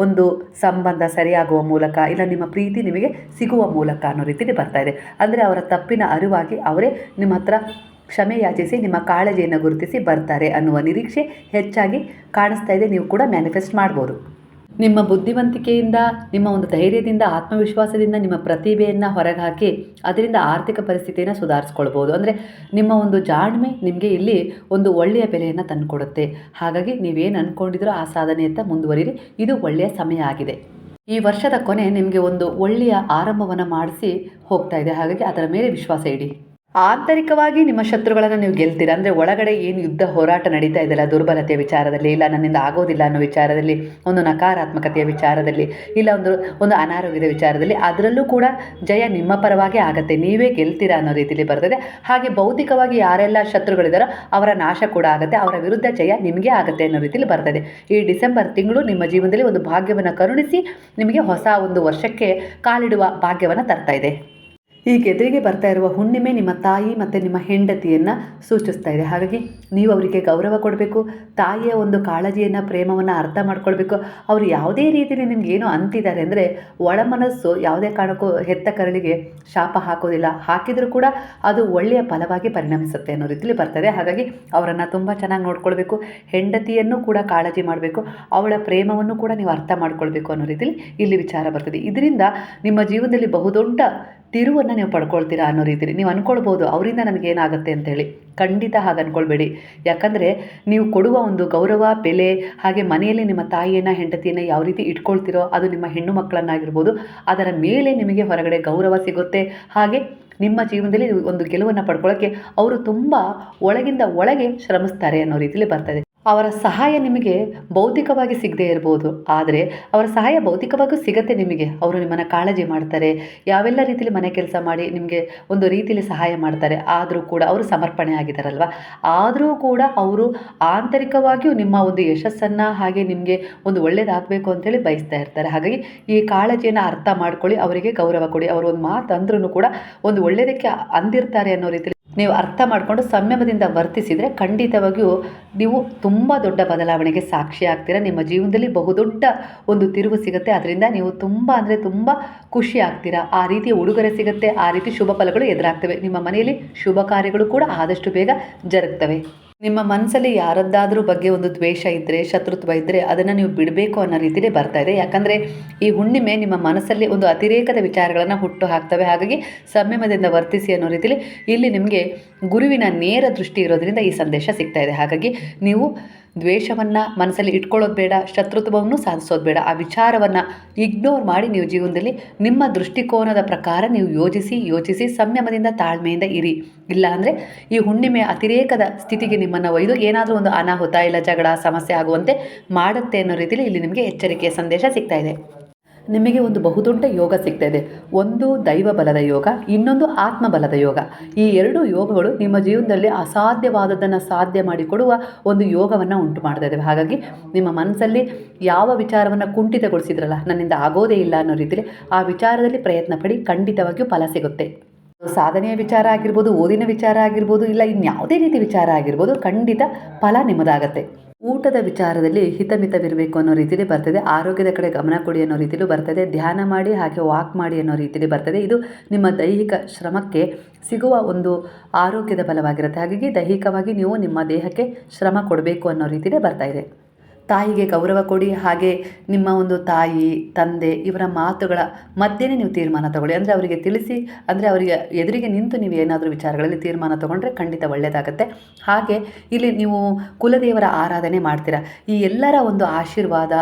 ಒಂದು ಸಂಬಂಧ ಸರಿಯಾಗುವ ಮೂಲಕ, ಇಲ್ಲ ನಿಮ್ಮ ಪ್ರೀತಿ ನಿಮಗೆ ಸಿಗುವ ಮೂಲಕ ಅನ್ನೋ ರೀತಿಯಲ್ಲಿ ಬರ್ತಾ ಇದೆ. ಅಂದರೆ ಅವರ ತಪ್ಪಿನ ಅರಿವಾಗಿ ಅವರೇ ನಿಮ್ಮ ಹತ್ರ ಕ್ಷಮೆ ಯಾಚಿಸಿ ನಿಮ್ಮ ಕಾಳಜಿಯನ್ನು ಗುರುತಿಸಿ ಬರ್ತಾರೆ ಅನ್ನುವ ನಿರೀಕ್ಷೆ ಹೆಚ್ಚಾಗಿ ಕಾಣಿಸ್ತಾ ಇದೆ. ನೀವು ಕೂಡ ಮ್ಯಾನಿಫೆಸ್ಟ್ ಮಾಡ್ಬೋದು. ನಿಮ್ಮ ಬುದ್ಧಿವಂತಿಕೆಯಿಂದ, ನಿಮ್ಮ ಒಂದು ಧೈರ್ಯದಿಂದ, ಆತ್ಮವಿಶ್ವಾಸದಿಂದ ನಿಮ್ಮ ಪ್ರತಿಭೆಯನ್ನು ಹೊರಗೆ ಹಾಕಿ ಅದರಿಂದ ಆರ್ಥಿಕ ಪರಿಸ್ಥಿತಿಯನ್ನು ಸುಧಾರಿಸ್ಕೊಳ್ಬೋದು. ಅಂದರೆ ನಿಮ್ಮ ಒಂದು ಜಾಣ್ಮೆ ನಿಮಗೆ ಇಲ್ಲಿ ಒಂದು ಒಳ್ಳೆಯ ಬೆಲೆಯನ್ನು ತಂದುಕೊಡುತ್ತೆ. ಹಾಗಾಗಿ ನೀವೇನು ಅಂದ್ಕೊಂಡಿದ್ರೋ ಆ ಸಾಧನೆಯತ್ತ ಮುಂದುವರಿರಿ. ಇದು ಒಳ್ಳೆಯ ಸಮಯ ಆಗಿದೆ. ಈ ವರ್ಷದ ಕೊನೆ ನಿಮಗೆ ಒಂದು ಒಳ್ಳೆಯ ಆರಂಭವನ್ನು ಮಾಡಿಸಿ ಹೋಗ್ತಾ ಇದೆ. ಹಾಗಾಗಿ ಅದರ ಮೇಲೆ ವಿಶ್ವಾಸ ಇಡಿ. ಆಂತರಿಕವಾಗಿ ನಿಮ್ಮ ಶತ್ರುಗಳನ್ನು ನೀವು ಗೆಲ್ತೀರ. ಅಂದರೆ ಒಳಗಡೆ ಏನು ಯುದ್ಧ ಹೋರಾಟ ನಡೀತಾ ಇದೆಯಲ್ಲ, ದುರ್ಬಲತೆಯ ವಿಚಾರದಲ್ಲಿ, ಇಲ್ಲ ನನ್ನಿಂದ ಆಗೋದಿಲ್ಲ ಅನ್ನೋ ವಿಚಾರದಲ್ಲಿ, ಒಂದು ನಕಾರಾತ್ಮಕತೆಯ ವಿಚಾರದಲ್ಲಿ, ಇಲ್ಲ ಒಂದು ಅನಾರೋಗ್ಯದ ವಿಚಾರದಲ್ಲಿ, ಅದರಲ್ಲೂ ಕೂಡ ಜಯ ನಿಮ್ಮ ಪರವಾಗಿ ಆಗುತ್ತೆ. ನೀವೇ ಗೆಲ್ತೀರಾ ಅನ್ನೋ ರೀತಿಯಲ್ಲಿ ಬರ್ತದೆ. ಹಾಗೆ ಭೌತಿಕವಾಗಿ ಯಾರೆಲ್ಲ ಶತ್ರುಗಳಿದಾರೋ ಅವರ ನಾಶ ಕೂಡ ಆಗುತ್ತೆ, ಅವರ ವಿರುದ್ಧ ಜಯ ನಿಮಗೆ ಆಗುತ್ತೆ ಅನ್ನೋ ರೀತಿಯಲ್ಲಿ ಬರ್ತದೆ. ಈ ಡಿಸೆಂಬರ್ ತಿಂಗಳು ನಿಮ್ಮ ಜೀವನದಲ್ಲಿ ಒಂದು ಭಾಗ್ಯವನ್ನು ಕರುಣಿಸಿ ನಿಮಗೆ ಹೊಸ ಒಂದು ವರ್ಷಕ್ಕೆ ಕಾಲಿಡುವ ಭಾಗ್ಯವನ್ನು ತರ್ತಾ ಇದೆ. ಈಗ ಎದುರಿಗೆ ಬರ್ತಾ ಇರುವ ಹುಣ್ಣಿಮೆ ನಿಮ್ಮ ತಾಯಿ ಮತ್ತು ನಿಮ್ಮ ಹೆಂಡತಿಯನ್ನು ಸೂಚಿಸ್ತಾ ಇದೆ. ಹಾಗಾಗಿ ನೀವು ಅವರಿಗೆ ಗೌರವ ಕೊಡಬೇಕು. ತಾಯಿಯ ಒಂದು ಕಾಳಜಿಯನ್ನು, ಪ್ರೇಮವನ್ನು ಅರ್ಥ ಮಾಡ್ಕೊಳ್ಬೇಕು. ಅವರು ಯಾವುದೇ ರೀತಿಯಲ್ಲಿ ನಿಮ್ಗೆ ಏನೋ ಅಂತಿದ್ದಾರೆ ಅಂದರೆ ಒಳ ಮನಸ್ಸು ಯಾವುದೇ ಕಾರಣಕ್ಕೂ ಹೆತ್ತ ಕರಳಿಗೆ ಶಾಪ ಹಾಕೋದಿಲ್ಲ. ಹಾಕಿದರೂ ಕೂಡ ಅದು ಒಳ್ಳೆಯ ಫಲವಾಗಿ ಪರಿಣಮಿಸುತ್ತೆ ಅನ್ನೋ ರೀತಿಯಲ್ಲಿ ಬರ್ತದೆ. ಹಾಗಾಗಿ ಅವರನ್ನು ತುಂಬ ಚೆನ್ನಾಗಿ ನೋಡ್ಕೊಳ್ಬೇಕು. ಹೆಂಡತಿಯನ್ನು ಕೂಡ ಕಾಳಜಿ ಮಾಡಬೇಕು. ಅವಳ ಪ್ರೇಮವನ್ನು ಕೂಡ ನೀವು ಅರ್ಥ ಮಾಡ್ಕೊಳ್ಬೇಕು ಅನ್ನೋ ರೀತಿಯಲ್ಲಿ ಇಲ್ಲಿ ವಿಚಾರ ಬರ್ತದೆ. ಇದರಿಂದ ನಿಮ್ಮ ಜೀವನದಲ್ಲಿ ಬಹುದೊಡ್ಡ ತಿರುವನ್ನು ನೀವು ಪಡ್ಕೊಳ್ತೀರಾ ಅನ್ನೋ ರೀತಿಯಲ್ಲಿ ನೀವು ಅಂದ್ಕೊಳ್ಬೋದು, ಅವರಿಂದ ನನಗೇನಾಗುತ್ತೆ ಅಂತೇಳಿ. ಖಂಡಿತ ಹಾಗೆ ಅಂದ್ಕೊಳ್ಬೇಡಿ. ಯಾಕಂದರೆ ನೀವು ಕೊಡುವ ಒಂದು ಗೌರವ, ಬೆಲೆ, ಹಾಗೆ ಮನೆಯಲ್ಲಿ ನಿಮ್ಮ ತಾಯಿಯನ್ನು, ಹೆಂಡತಿಯನ್ನು ಯಾವ ರೀತಿ ಇಟ್ಕೊಳ್ತೀರೋ ಅದು ನಿಮ್ಮ ಹೆಣ್ಣು ಮಕ್ಕಳನ್ನಾಗಿರ್ಬೋದು, ಅದರ ಮೇಲೆ ನಿಮಗೆ ಹೊರಗಡೆ ಗೌರವ ಸಿಗುತ್ತೆ. ಹಾಗೆ ನಿಮ್ಮ ಜೀವನದಲ್ಲಿ ಒಂದು ಗೆಲುವನ್ನು ಪಡ್ಕೊಳ್ಳೋಕ್ಕೆ ಅವರು ತುಂಬ ಒಳಗಿಂದ ಒಳಗೆ ಶ್ರಮಿಸ್ತಾರೆ ಅನ್ನೋ ರೀತಿಯಲ್ಲಿ ಬರ್ತದೆ. ಅವರ ಸಹಾಯ ನಿಮಗೆ ಭೌತಿಕವಾಗಿ ಸಿಗದೇ ಇರ್ಬೋದು, ಆದರೆ ಅವರ ಸಹಾಯ ಭೌತಿಕವಾಗೂ ಸಿಗತ್ತೆ ನಿಮಗೆ. ಅವರು ನಿಮ್ಮನ್ನು ಕಾಳಜಿ ಮಾಡ್ತಾರೆ, ಯಾವೆಲ್ಲ ರೀತಿಯಲ್ಲಿ ಮನೆ ಕೆಲಸ ಮಾಡಿ ನಿಮಗೆ ಒಂದು ರೀತಿಯಲ್ಲಿ ಸಹಾಯ ಮಾಡ್ತಾರೆ. ಆದರೂ ಕೂಡ ಅವರು ಸಮರ್ಪಣೆ ಆಗಿದ್ದಾರಲ್ವ, ಆದರೂ ಕೂಡ ಅವರು ಆಂತರಿಕವಾಗಿಯೂ ನಿಮ್ಮ ಒಂದು ಯಶಸ್ಸನ್ನು, ಹಾಗೆ ನಿಮಗೆ ಒಂದು ಒಳ್ಳೆಯದಾಗಬೇಕು ಅಂತೇಳಿ ಬಯಸ್ತಾ ಇರ್ತಾರೆ. ಹಾಗಾಗಿ ಈ ಕಾಳಜಿಯನ್ನು ಅರ್ಥ ಮಾಡ್ಕೊಳ್ಳಿ, ಅವರಿಗೆ ಗೌರವ ಕೊಡಿ. ಅವರು ಒಂದು ಮಾತು ಅಂದ್ರೂ ಕೂಡ ಒಂದು ಒಳ್ಳೆಯದಕ್ಕೆ ಅಂದಿರ್ತಾರೆ ಅನ್ನೋ ರೀತಿಯಲ್ಲಿ ನೀವು ಅರ್ಥ ಮಾಡಿಕೊಂಡು ಸಂಯಮದಿಂದ ವರ್ತಿಸಿದರೆ ಖಂಡಿತವಾಗಿಯೂ ನೀವು ತುಂಬ ದೊಡ್ಡ ಬದಲಾವಣೆಗೆ ಸಾಕ್ಷಿ ಆಗ್ತೀರಾ. ನಿಮ್ಮ ಜೀವನದಲ್ಲಿ ಬಹುದೊಡ್ಡ ಒಂದು ತಿರುವು ಸಿಗುತ್ತೆ. ಅದರಿಂದ ನೀವು ತುಂಬ ಅಂದರೆ ತುಂಬ ಖುಷಿ ಆಗ್ತೀರಾ. ಆ ರೀತಿಯ ಉಡುಗೊರೆ ಸಿಗುತ್ತೆ, ಆ ರೀತಿ ಶುಭ ಫಲಗಳು ಎದುರಾಗ್ತವೆ. ನಿಮ್ಮ ಮನೆಯಲ್ಲಿ ಶುಭ ಕಾರ್ಯಗಳು ಕೂಡ ಆದಷ್ಟು ಬೇಗ ಜರುಗ್ತವೆ. ನಿಮ್ಮ ಮನಸ್ಸಲ್ಲಿ ಯಾರದ್ದಾದ್ರೂ ಬಗ್ಗೆ ಒಂದು ದ್ವೇಷ ಇದ್ದರೆ, ಶತ್ರುತ್ವ ಇದ್ದರೆ ಅದನ್ನು ನೀವು ಬಿಡಬೇಕು ಅನ್ನೋ ರೀತಿಯೇ ಬರ್ತಾ ಇದೆ. ಯಾಕಂದರೆ ಈ ಹುಣ್ಣಿಮೆ ನಿಮ್ಮ ಮನಸ್ಸಲ್ಲಿ ಒಂದು ಅತಿರೇಕದ ವಿಚಾರಗಳನ್ನು ಹುಟ್ಟು ಹಾಕ್ತವೆ. ಹಾಗಾಗಿ ಸಂಯಮದಿಂದ ವರ್ತಿಸಿ ಅನ್ನೋ ರೀತಿಯಲ್ಲಿ ಇಲ್ಲಿ ನಿಮಗೆ ಗುರುವಿನ ನೇರ ದೃಷ್ಟಿ ಇರೋದ್ರಿಂದ ಈ ಸಂದೇಶ ಸಿಗ್ತಾ ಇದೆ. ಹಾಗಾಗಿ ನೀವು ದ್ವೇಷವನ್ನು ಮನಸ್ಸಲ್ಲಿ ಇಟ್ಕೊಳ್ಳೋದು ಬೇಡ, ಶತ್ರುತ್ವವನ್ನು ಸಾಧಿಸೋದು ಬೇಡ. ಆ ವಿಚಾರವನ್ನು ಇಗ್ನೋರ್ ಮಾಡಿ ನೀವು ಜೀವನದಲ್ಲಿ ನಿಮ್ಮ ದೃಷ್ಟಿಕೋನದ ಪ್ರಕಾರ ನೀವು ಯೋಚಿಸಿ ಸಂಯಮದಿಂದ ತಾಳ್ಮೆಯಿಂದ ಇರಿ. ಇಲ್ಲ ಅಂದರೆ ಈ ಹುಣ್ಣಿಮೆ ಅತಿರೇಕದ ಸ್ಥಿತಿಗೆ ನಿಮ್ಮನ್ನು ಒಯ್ದು ಏನಾದರೂ ಒಂದು ಅನಾಹುತ ಇಲ್ಲ ಜಗಳ ಸಮಸ್ಯೆ ಆಗುವಂತೆ ಮಾಡುತ್ತೆ ಅನ್ನೋ ರೀತಿಯಲ್ಲಿ ಇಲ್ಲಿ ನಿಮಗೆ ಎಚ್ಚರಿಕೆಯ ಸಂದೇಶ ಸಿಗ್ತಾ ಇದೆ. ನಿಮಗೆ ಒಂದು ಬಹುದೊಡ್ಡ ಯೋಗ ಸಿಗ್ತಾ ಇದೆ. ಒಂದು ದೈವ ಬಲದ ಯೋಗ, ಇನ್ನೊಂದು ಆತ್ಮಬಲದ ಯೋಗ. ಈ ಎರಡು ಯೋಗಗಳು ನಿಮ್ಮ ಜೀವನದಲ್ಲಿ ಅಸಾಧ್ಯವಾದದ್ದನ್ನು ಸಾಧ್ಯ ಮಾಡಿಕೊಡುವ ಒಂದು ಯೋಗವನ್ನು ಉಂಟು ಮಾಡ್ತಾ ಇದ್ದಾವೆ. ಹಾಗಾಗಿ ನಿಮ್ಮ ಮನಸ್ಸಲ್ಲಿ ಯಾವ ವಿಚಾರವನ್ನು ಕುಂಠಿತಗೊಳಿಸಿದ್ರಲ್ಲ, ನನ್ನಿಂದ ಆಗೋದೇ ಇಲ್ಲ ಅನ್ನೋ ರೀತಿಯಲ್ಲಿ ಆ ವಿಚಾರದಲ್ಲಿ ಪ್ರಯತ್ನ ಪಡಿ, ಖಂಡಿತವಾಗಿಯೂ ಫಲ ಸಿಗುತ್ತೆ. ಸಾಧನೆಯ ವಿಚಾರ ಆಗಿರ್ಬೋದು, ಓದಿನ ವಿಚಾರ ಆಗಿರ್ಬೋದು, ಇಲ್ಲ ಇನ್ಯಾವುದೇ ರೀತಿ ವಿಚಾರ ಆಗಿರ್ಬೋದು, ಖಂಡಿತ ಫಲ ನಿಮ್ಮದಾಗತ್ತೆ. ಊಟದ ವಿಚಾರದಲ್ಲಿ ಹಿತಮಿತವಿರಬೇಕು ಅನ್ನೋ ರೀತಿಯಲ್ಲಿ ಬರ್ತದೆ. ಆರೋಗ್ಯದ ಕಡೆ ಗಮನ ಕೊಡಿ ಅನ್ನೋ ರೀತಿಯಲ್ಲೂ ಬರ್ತದೆ. ಧ್ಯಾನ ಮಾಡಿ ಹಾಗೆ ವಾಕ್ ಮಾಡಿ ಅನ್ನೋ ರೀತಿಯಲ್ಲಿ ಬರ್ತದೆ. ಇದು ನಿಮ್ಮ ದೈಹಿಕ ಶ್ರಮಕ್ಕೆ ಸಿಗುವ ಒಂದು ಆರೋಗ್ಯದ ಬಲವಾಗಿರುತ್ತೆ. ಹಾಗಾಗಿ ದೈಹಿಕವಾಗಿ ನೀವು ನಿಮ್ಮ ದೇಹಕ್ಕೆ ಶ್ರಮ ಕೊಡಬೇಕು ಅನ್ನೋ ರೀತಿಯಲ್ಲೇ ಬರ್ತಾ ಇದೆ. ತಾಯಿಗೆ ಗೌರವ ಕೊಡಿ. ಹಾಗೆ ನಿಮ್ಮ ಒಂದು ತಾಯಿ ತಂದೆ ಇವರ ಮಾತುಗಳ ಮಧ್ಯೆನೇ ನೀವು ತೀರ್ಮಾನ ತಗೊಳ್ಳಿ. ಅಂದರೆ ಅವರಿಗೆ ತಿಳಿಸಿ, ಅಂದರೆ ಅವರಿಗೆ ಎದುರಿಗೆ ನಿಂತು ನೀವು ಏನಾದರೂ ವಿಚಾರಗಳಲ್ಲಿ ತೀರ್ಮಾನ ತೊಗೊಂಡ್ರೆ ಖಂಡಿತ ಒಳ್ಳೆಯದಾಗತ್ತೆ. ಹಾಗೆ ಇಲ್ಲಿ ನೀವು ಕುಲದೇವರ ಆರಾಧನೆ ಮಾಡ್ತೀರಾ. ಈ ಎಲ್ಲರ ಒಂದು ಆಶೀರ್ವಾದ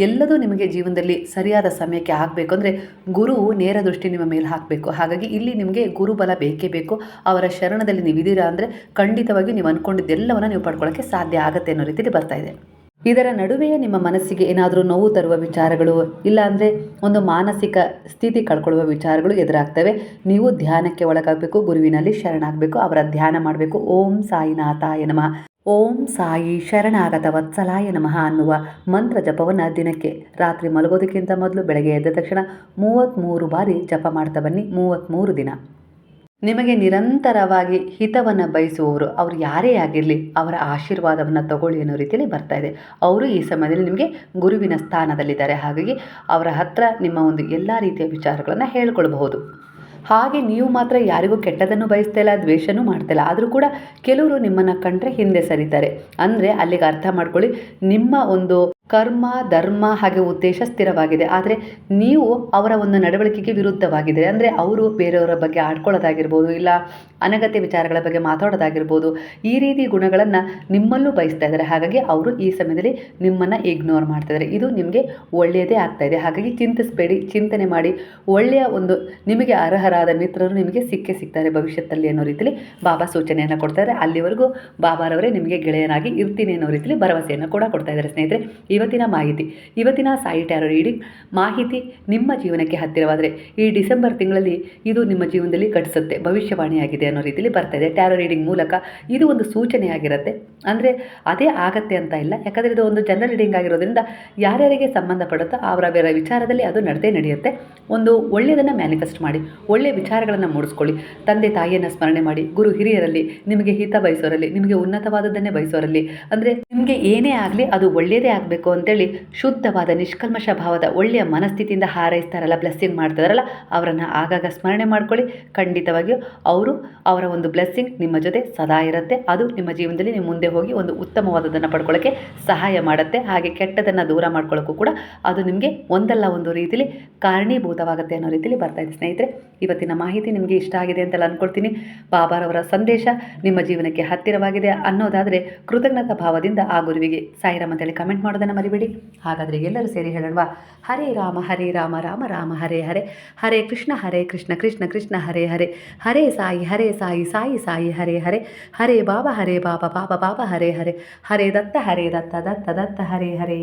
ಎಲ್ಲದೂ ನಿಮಗೆ ಜೀವನದಲ್ಲಿ ಸರಿಯಾದ ಸಮಯಕ್ಕೆ ಆಗಬೇಕು ಅಂದರೆ ಗುರು ನೇರ ದೃಷ್ಟಿ ನಿಮ್ಮ ಮೇಲೆ ಹಾಕಬೇಕು. ಹಾಗಾಗಿ ಇಲ್ಲಿ ನಿಮಗೆ ಗುರುಬಲ ಬೇಕೇ ಬೇಕು. ಅವರ ಶರಣದಲ್ಲಿ ನೀವು ಇದ್ದೀರಾ ಅಂದರೆ ಖಂಡಿತವಾಗಿ ನೀವು ಅಂದ್ಕೊಂಡಿದ್ದೆಲ್ಲವನ್ನು ನೀವು ಪಡ್ಕೊಳ್ಳೋಕ್ಕೆ ಸಾಧ್ಯ ಆಗುತ್ತೆ ಅನ್ನೋ ರೀತಿಯಲ್ಲಿ ಬರ್ತಾ ಇದೆ. ಇದರ ನಡುವೆಯೇ ನಿಮ್ಮ ಮನಸ್ಸಿಗೆ ಏನಾದರೂ ನೋವು ತರುವ ವಿಚಾರಗಳು, ಇಲ್ಲಾಂದರೆ ಒಂದು ಮಾನಸಿಕ ಸ್ಥಿತಿ ಕಳ್ಕೊಳ್ಳುವ ವಿಚಾರಗಳು ಎದುರಾಗ್ತವೆ. ನೀವು ಧ್ಯಾನಕ್ಕೆ ಒಳಗಾಗಬೇಕು, ಗುರುವಿನಲ್ಲಿ ಶರಣಾಗಬೇಕು, ಅವರ ಧ್ಯಾನ ಮಾಡಬೇಕು. ಓಂ ಸಾಯಿನಾಥಾಯ ನಮಃ, ಓಂ ಸಾಯಿ ಶರಣಾಗತ ವತ್ಸಲಾಯ ನಮಃ ಅನ್ನುವ ಮಂತ್ರ ಜಪವನ್ನು ದಿನಕ್ಕೆ ರಾತ್ರಿ ಮಲಗೋದಕ್ಕಿಂತ ಮೊದಲು ಬೆಳಗ್ಗೆ ಎದ್ದ ತಕ್ಷಣ 33 ಬಾರಿ ಜಪ ಮಾಡ್ತಾ ಬನ್ನಿ. 33 ದಿನ. ನಿಮಗೆ ನಿರಂತರವಾಗಿ ಹಿತವನ್ನು ಬಯಸುವವರು ಅವರು ಯಾರೇ ಆಗಿರಲಿ ಅವರ ಆಶೀರ್ವಾದವನ್ನು ತಗೊಳ್ಳಿ ಅನ್ನೋ ರೀತಿಯಲ್ಲಿ ಬರ್ತಾ ಇದೆ. ಅವರು ಈ ಸಮಯದಲ್ಲಿ ನಿಮಗೆ ಗುರುವಿನ ಸ್ಥಾನದಲ್ಲಿದ್ದಾರೆ. ಹಾಗಾಗಿ ಅವರ ಹತ್ರ ನಿಮ್ಮ ಒಂದು ಎಲ್ಲ ರೀತಿಯ ವಿಚಾರಗಳನ್ನು ಹೇಳ್ಕೊಳ್ಬಹುದು. ಹಾಗೆ ನೀವು ಮಾತ್ರ ಯಾರಿಗೂ ಕೆಟ್ಟದನ್ನು ಬಯಸ್ತಾ ಇಲ್ಲ, ದ್ವೇಷನೂ ಮಾಡ್ತಾ ಇಲ್ಲ. ಆದರೂ ಕೂಡ ಕೆಲವರು ನಿಮ್ಮನ್ನು ಕಂಡ್ರೆ ಹಿಂದೆ ಸರಿತಾರೆ. ಅಂದರೆ ಅಲ್ಲಿಗೆ ಅರ್ಥ ಮಾಡ್ಕೊಳ್ಳಿ, ನಿಮ್ಮ ಒಂದು ಕರ್ಮ ಧರ್ಮ ಹಾಗೆ ಉದ್ದೇಶ ಸ್ಥಿರವಾಗಿದೆ. ಆದರೆ ನೀವು ಅವರ ಒಂದು ನಡವಳಿಕೆಗೆ ವಿರುದ್ಧವಾಗಿದ್ದೀರಿ. ಅಂದರೆ ಅವರು ಬೇರೆಯವರ ಬಗ್ಗೆ ಆಡ್ಕೊಳ್ಳೋದಾಗಿರ್ಬೋದು, ಇಲ್ಲ ಅನಗತ್ಯ ವಿಚಾರಗಳ ಬಗ್ಗೆ ಮಾತಾಡೋದಾಗಿರ್ಬೋದು, ಈ ರೀತಿ ಗುಣಗಳನ್ನು ನಿಮ್ಮಲ್ಲೂ ಬಯಸ್ತಾ ಇದ್ದಾರೆ. ಹಾಗಾಗಿ ಅವರು ಈ ಸಮಯದಲ್ಲಿ ನಿಮ್ಮನ್ನು ಇಗ್ನೋರ್ ಮಾಡ್ತಾಯಿದ್ದಾರೆ. ಇದು ನಿಮಗೆ ಒಳ್ಳೆಯದೇ ಆಗ್ತಾ ಇದೆ. ಹಾಗಾಗಿ ಚಿಂತಿಸಬೇಡಿ, ಚಿಂತನೆ ಮಾಡಿ. ಒಳ್ಳೆಯ ಒಂದು ನಿಮಗೆ ಅರ್ಹರಾದ ಮಿತ್ರರು ನಿಮಗೆ ಸಿಗ್ತಾರೆ ಭವಿಷ್ಯದಲ್ಲಿ ಅನ್ನೋ ರೀತಿಯಲ್ಲಿ ಬಾಬಾ ಸೂಚನೆಯನ್ನು ಕೊಡ್ತಾರೆ. ಅಲ್ಲಿವರೆಗೂ ಬಾಬಾರವರೇ ನಿಮಗೆ ಗೆಳೆಯನಾಗಿ ಇರ್ತೀನಿ ಅನ್ನೋ ರೀತಿಯಲ್ಲಿ ಭರವಸೆಯನ್ನು ಕೂಡ ಕೊಡ್ತಾ ಇದ್ದಾರೆ. ಸ್ನೇಹಿತರೆ, ಇವತ್ತಿನ ಮಾಹಿತಿ, ಇವತ್ತಿನ ಸಾಯಿ ಟ್ಯಾರೋ ರೀಡಿಂಗ್ ಮಾಹಿತಿ ನಿಮ್ಮ ಜೀವನಕ್ಕೆ ಹತ್ತಿರವಾದರೆ ಈ ಡಿಸೆಂಬರ್ ತಿಂಗಳಲ್ಲಿ ಇದು ನಿಮ್ಮ ಜೀವನದಲ್ಲಿ ಘಟಿಸುತ್ತೆ, ಭವಿಷ್ಯವಾಣಿಯಾಗಿದೆ ಅನ್ನೋ ರೀತಿಯಲ್ಲಿ ಬರ್ತಾ ಇದೆ. ಟ್ಯಾರೋ ರೀಡಿಂಗ್ ಮೂಲಕ ಇದು ಒಂದು ಸೂಚನೆಯಾಗಿರುತ್ತೆ. ಅಂದರೆ ಅದೇ ಆಗತ್ತೆ ಅಂತ ಇಲ್ಲ. ಯಾಕಂದರೆ ಇದು ಒಂದು ಜನರಲ್ ರೀಡಿಂಗ್ ಆಗಿರೋದ್ರಿಂದ ಯಾರ್ಯಾರಿಗೆ ಸಂಬಂಧಪಡುತ್ತೋ ಅವರ ಬೇರೆ ವಿಚಾರದಲ್ಲಿ ಅದು ನಡೆಯುತ್ತೆ. ಒಂದು ಒಳ್ಳೆಯದನ್ನು ಮ್ಯಾನಿಫೆಸ್ಟ್ ಮಾಡಿ, ಒಳ್ಳೆಯ ವಿಚಾರಗಳನ್ನು ಮೂಡಿಸ್ಕೊಳ್ಳಿ. ತಂದೆ ತಾಯಿಯನ್ನು ಸ್ಮರಣೆ ಮಾಡಿ, ಗುರು ಹಿರಿಯರಲ್ಲಿ, ನಿಮಗೆ ಹಿತ ಬಯಸೋರಲ್ಲಿ, ನಿಮಗೆ ಉನ್ನತವಾದದ್ದನ್ನೇ ಬಯಸೋರಲ್ಲಿ, ಅಂದರೆ ನಿಮಗೆ ಏನೇ ಆಗಲಿ ಅದು ಒಳ್ಳೆಯದೇ ಆಗಬೇಕು ಅಂತೇಳಿ ಶುದ್ಧವಾದ ನಿಷ್ಕಲ್ಮಶ ಭಾವದ ಒಳ್ಳೆಯ ಮನಸ್ಥಿತಿಯಿಂದ ಹಾರೈಸ್ತಾರಲ್ಲ, ಬ್ಲೆಸ್ಸಿಂಗ್ ಮಾಡ್ತಾರಲ್ಲ, ಅವರನ್ನು ಆಗಾಗ ಸ್ಮರಣೆ ಮಾಡ್ಕೊಳ್ಳಿ. ಖಂಡಿತವಾಗಿಯೂ ಅವರ ಒಂದು ಬ್ಲೆಸ್ಸಿಂಗ್ ನಿಮ್ಮ ಜೊತೆ ಸದಾ ಇರುತ್ತೆ. ಅದು ನಿಮ್ಮ ಜೀವನದಲ್ಲಿ ನೀವು ಮುಂದೆ ಹೋಗಿ ಒಂದು ಉತ್ತಮವಾದದ್ದನ್ನು ಪಡ್ಕೊಳ್ಳೋಕ್ಕೆ ಸಹಾಯ ಮಾಡುತ್ತೆ. ಹಾಗೆ ಕೆಟ್ಟದನ್ನು ದೂರ ಮಾಡ್ಕೊಳ್ಳೋಕ್ಕೂ ಕೂಡ ಅದು ನಿಮಗೆ ಒಂದಲ್ಲ ಒಂದು ರೀತಿಯಲ್ಲಿ ಕಾರಣೀಭೂತವಾಗುತ್ತೆ ಅನ್ನೋ ರೀತಿಯಲ್ಲಿ ಬರ್ತಾ ಇದೆ. ಸ್ನೇಹಿತರೆ, ಇವತ್ತಿನ ಮಾಹಿತಿ ನಿಮಗೆ ಇಷ್ಟ ಆಗಿದೆ ಅಂತೆಲ್ಲ ಅಂದ್ಕೊಳ್ತೀನಿ. ಬಾಬಾರವರ ಸಂದೇಶ ನಿಮ್ಮ ಜೀವನಕ್ಕೆ ಹತ್ತಿರವಾಗಿದೆ ಅನ್ನೋದಾದರೆ ಕೃತಜ್ಞತಾ ಭಾವದಿಂದ ಆ ಗುರುವಿಗೆ ಸಾಯಿರಾಮ್ ಅಂತೇಳಿ ಕಮೆಂಟ್ ಮಾಡೋದನ್ನು ಮರಿಬೇಡಿ. ಹಾಗಾದರೆ ಎಲ್ಲರೂ ಸೇರಿ ಹೇಳೋಣವಾ? ಹರೇ ರಾಮ ರಾಮ ರಾಮ ಹರೇ ಹರೇ, ಹರೇ ಕೃಷ್ಣ ಕೃಷ್ಣ ಕೃಷ್ಣ ಹರೇ ಹರೇ, ಹರೇ ಸಾಯಿ ಸಾಯಿ ಸಾಯಿ ಹರೇ ಹರೇ, ಹರೇ ಬಾಬಾ ಬಾಬಾ ಬಾಬಾ ಹರೇ ಹರೇ, ಹರೇ ದತ್ತ ದತ್ತ ದತ್ತ ಹರೇ ಹರೇ.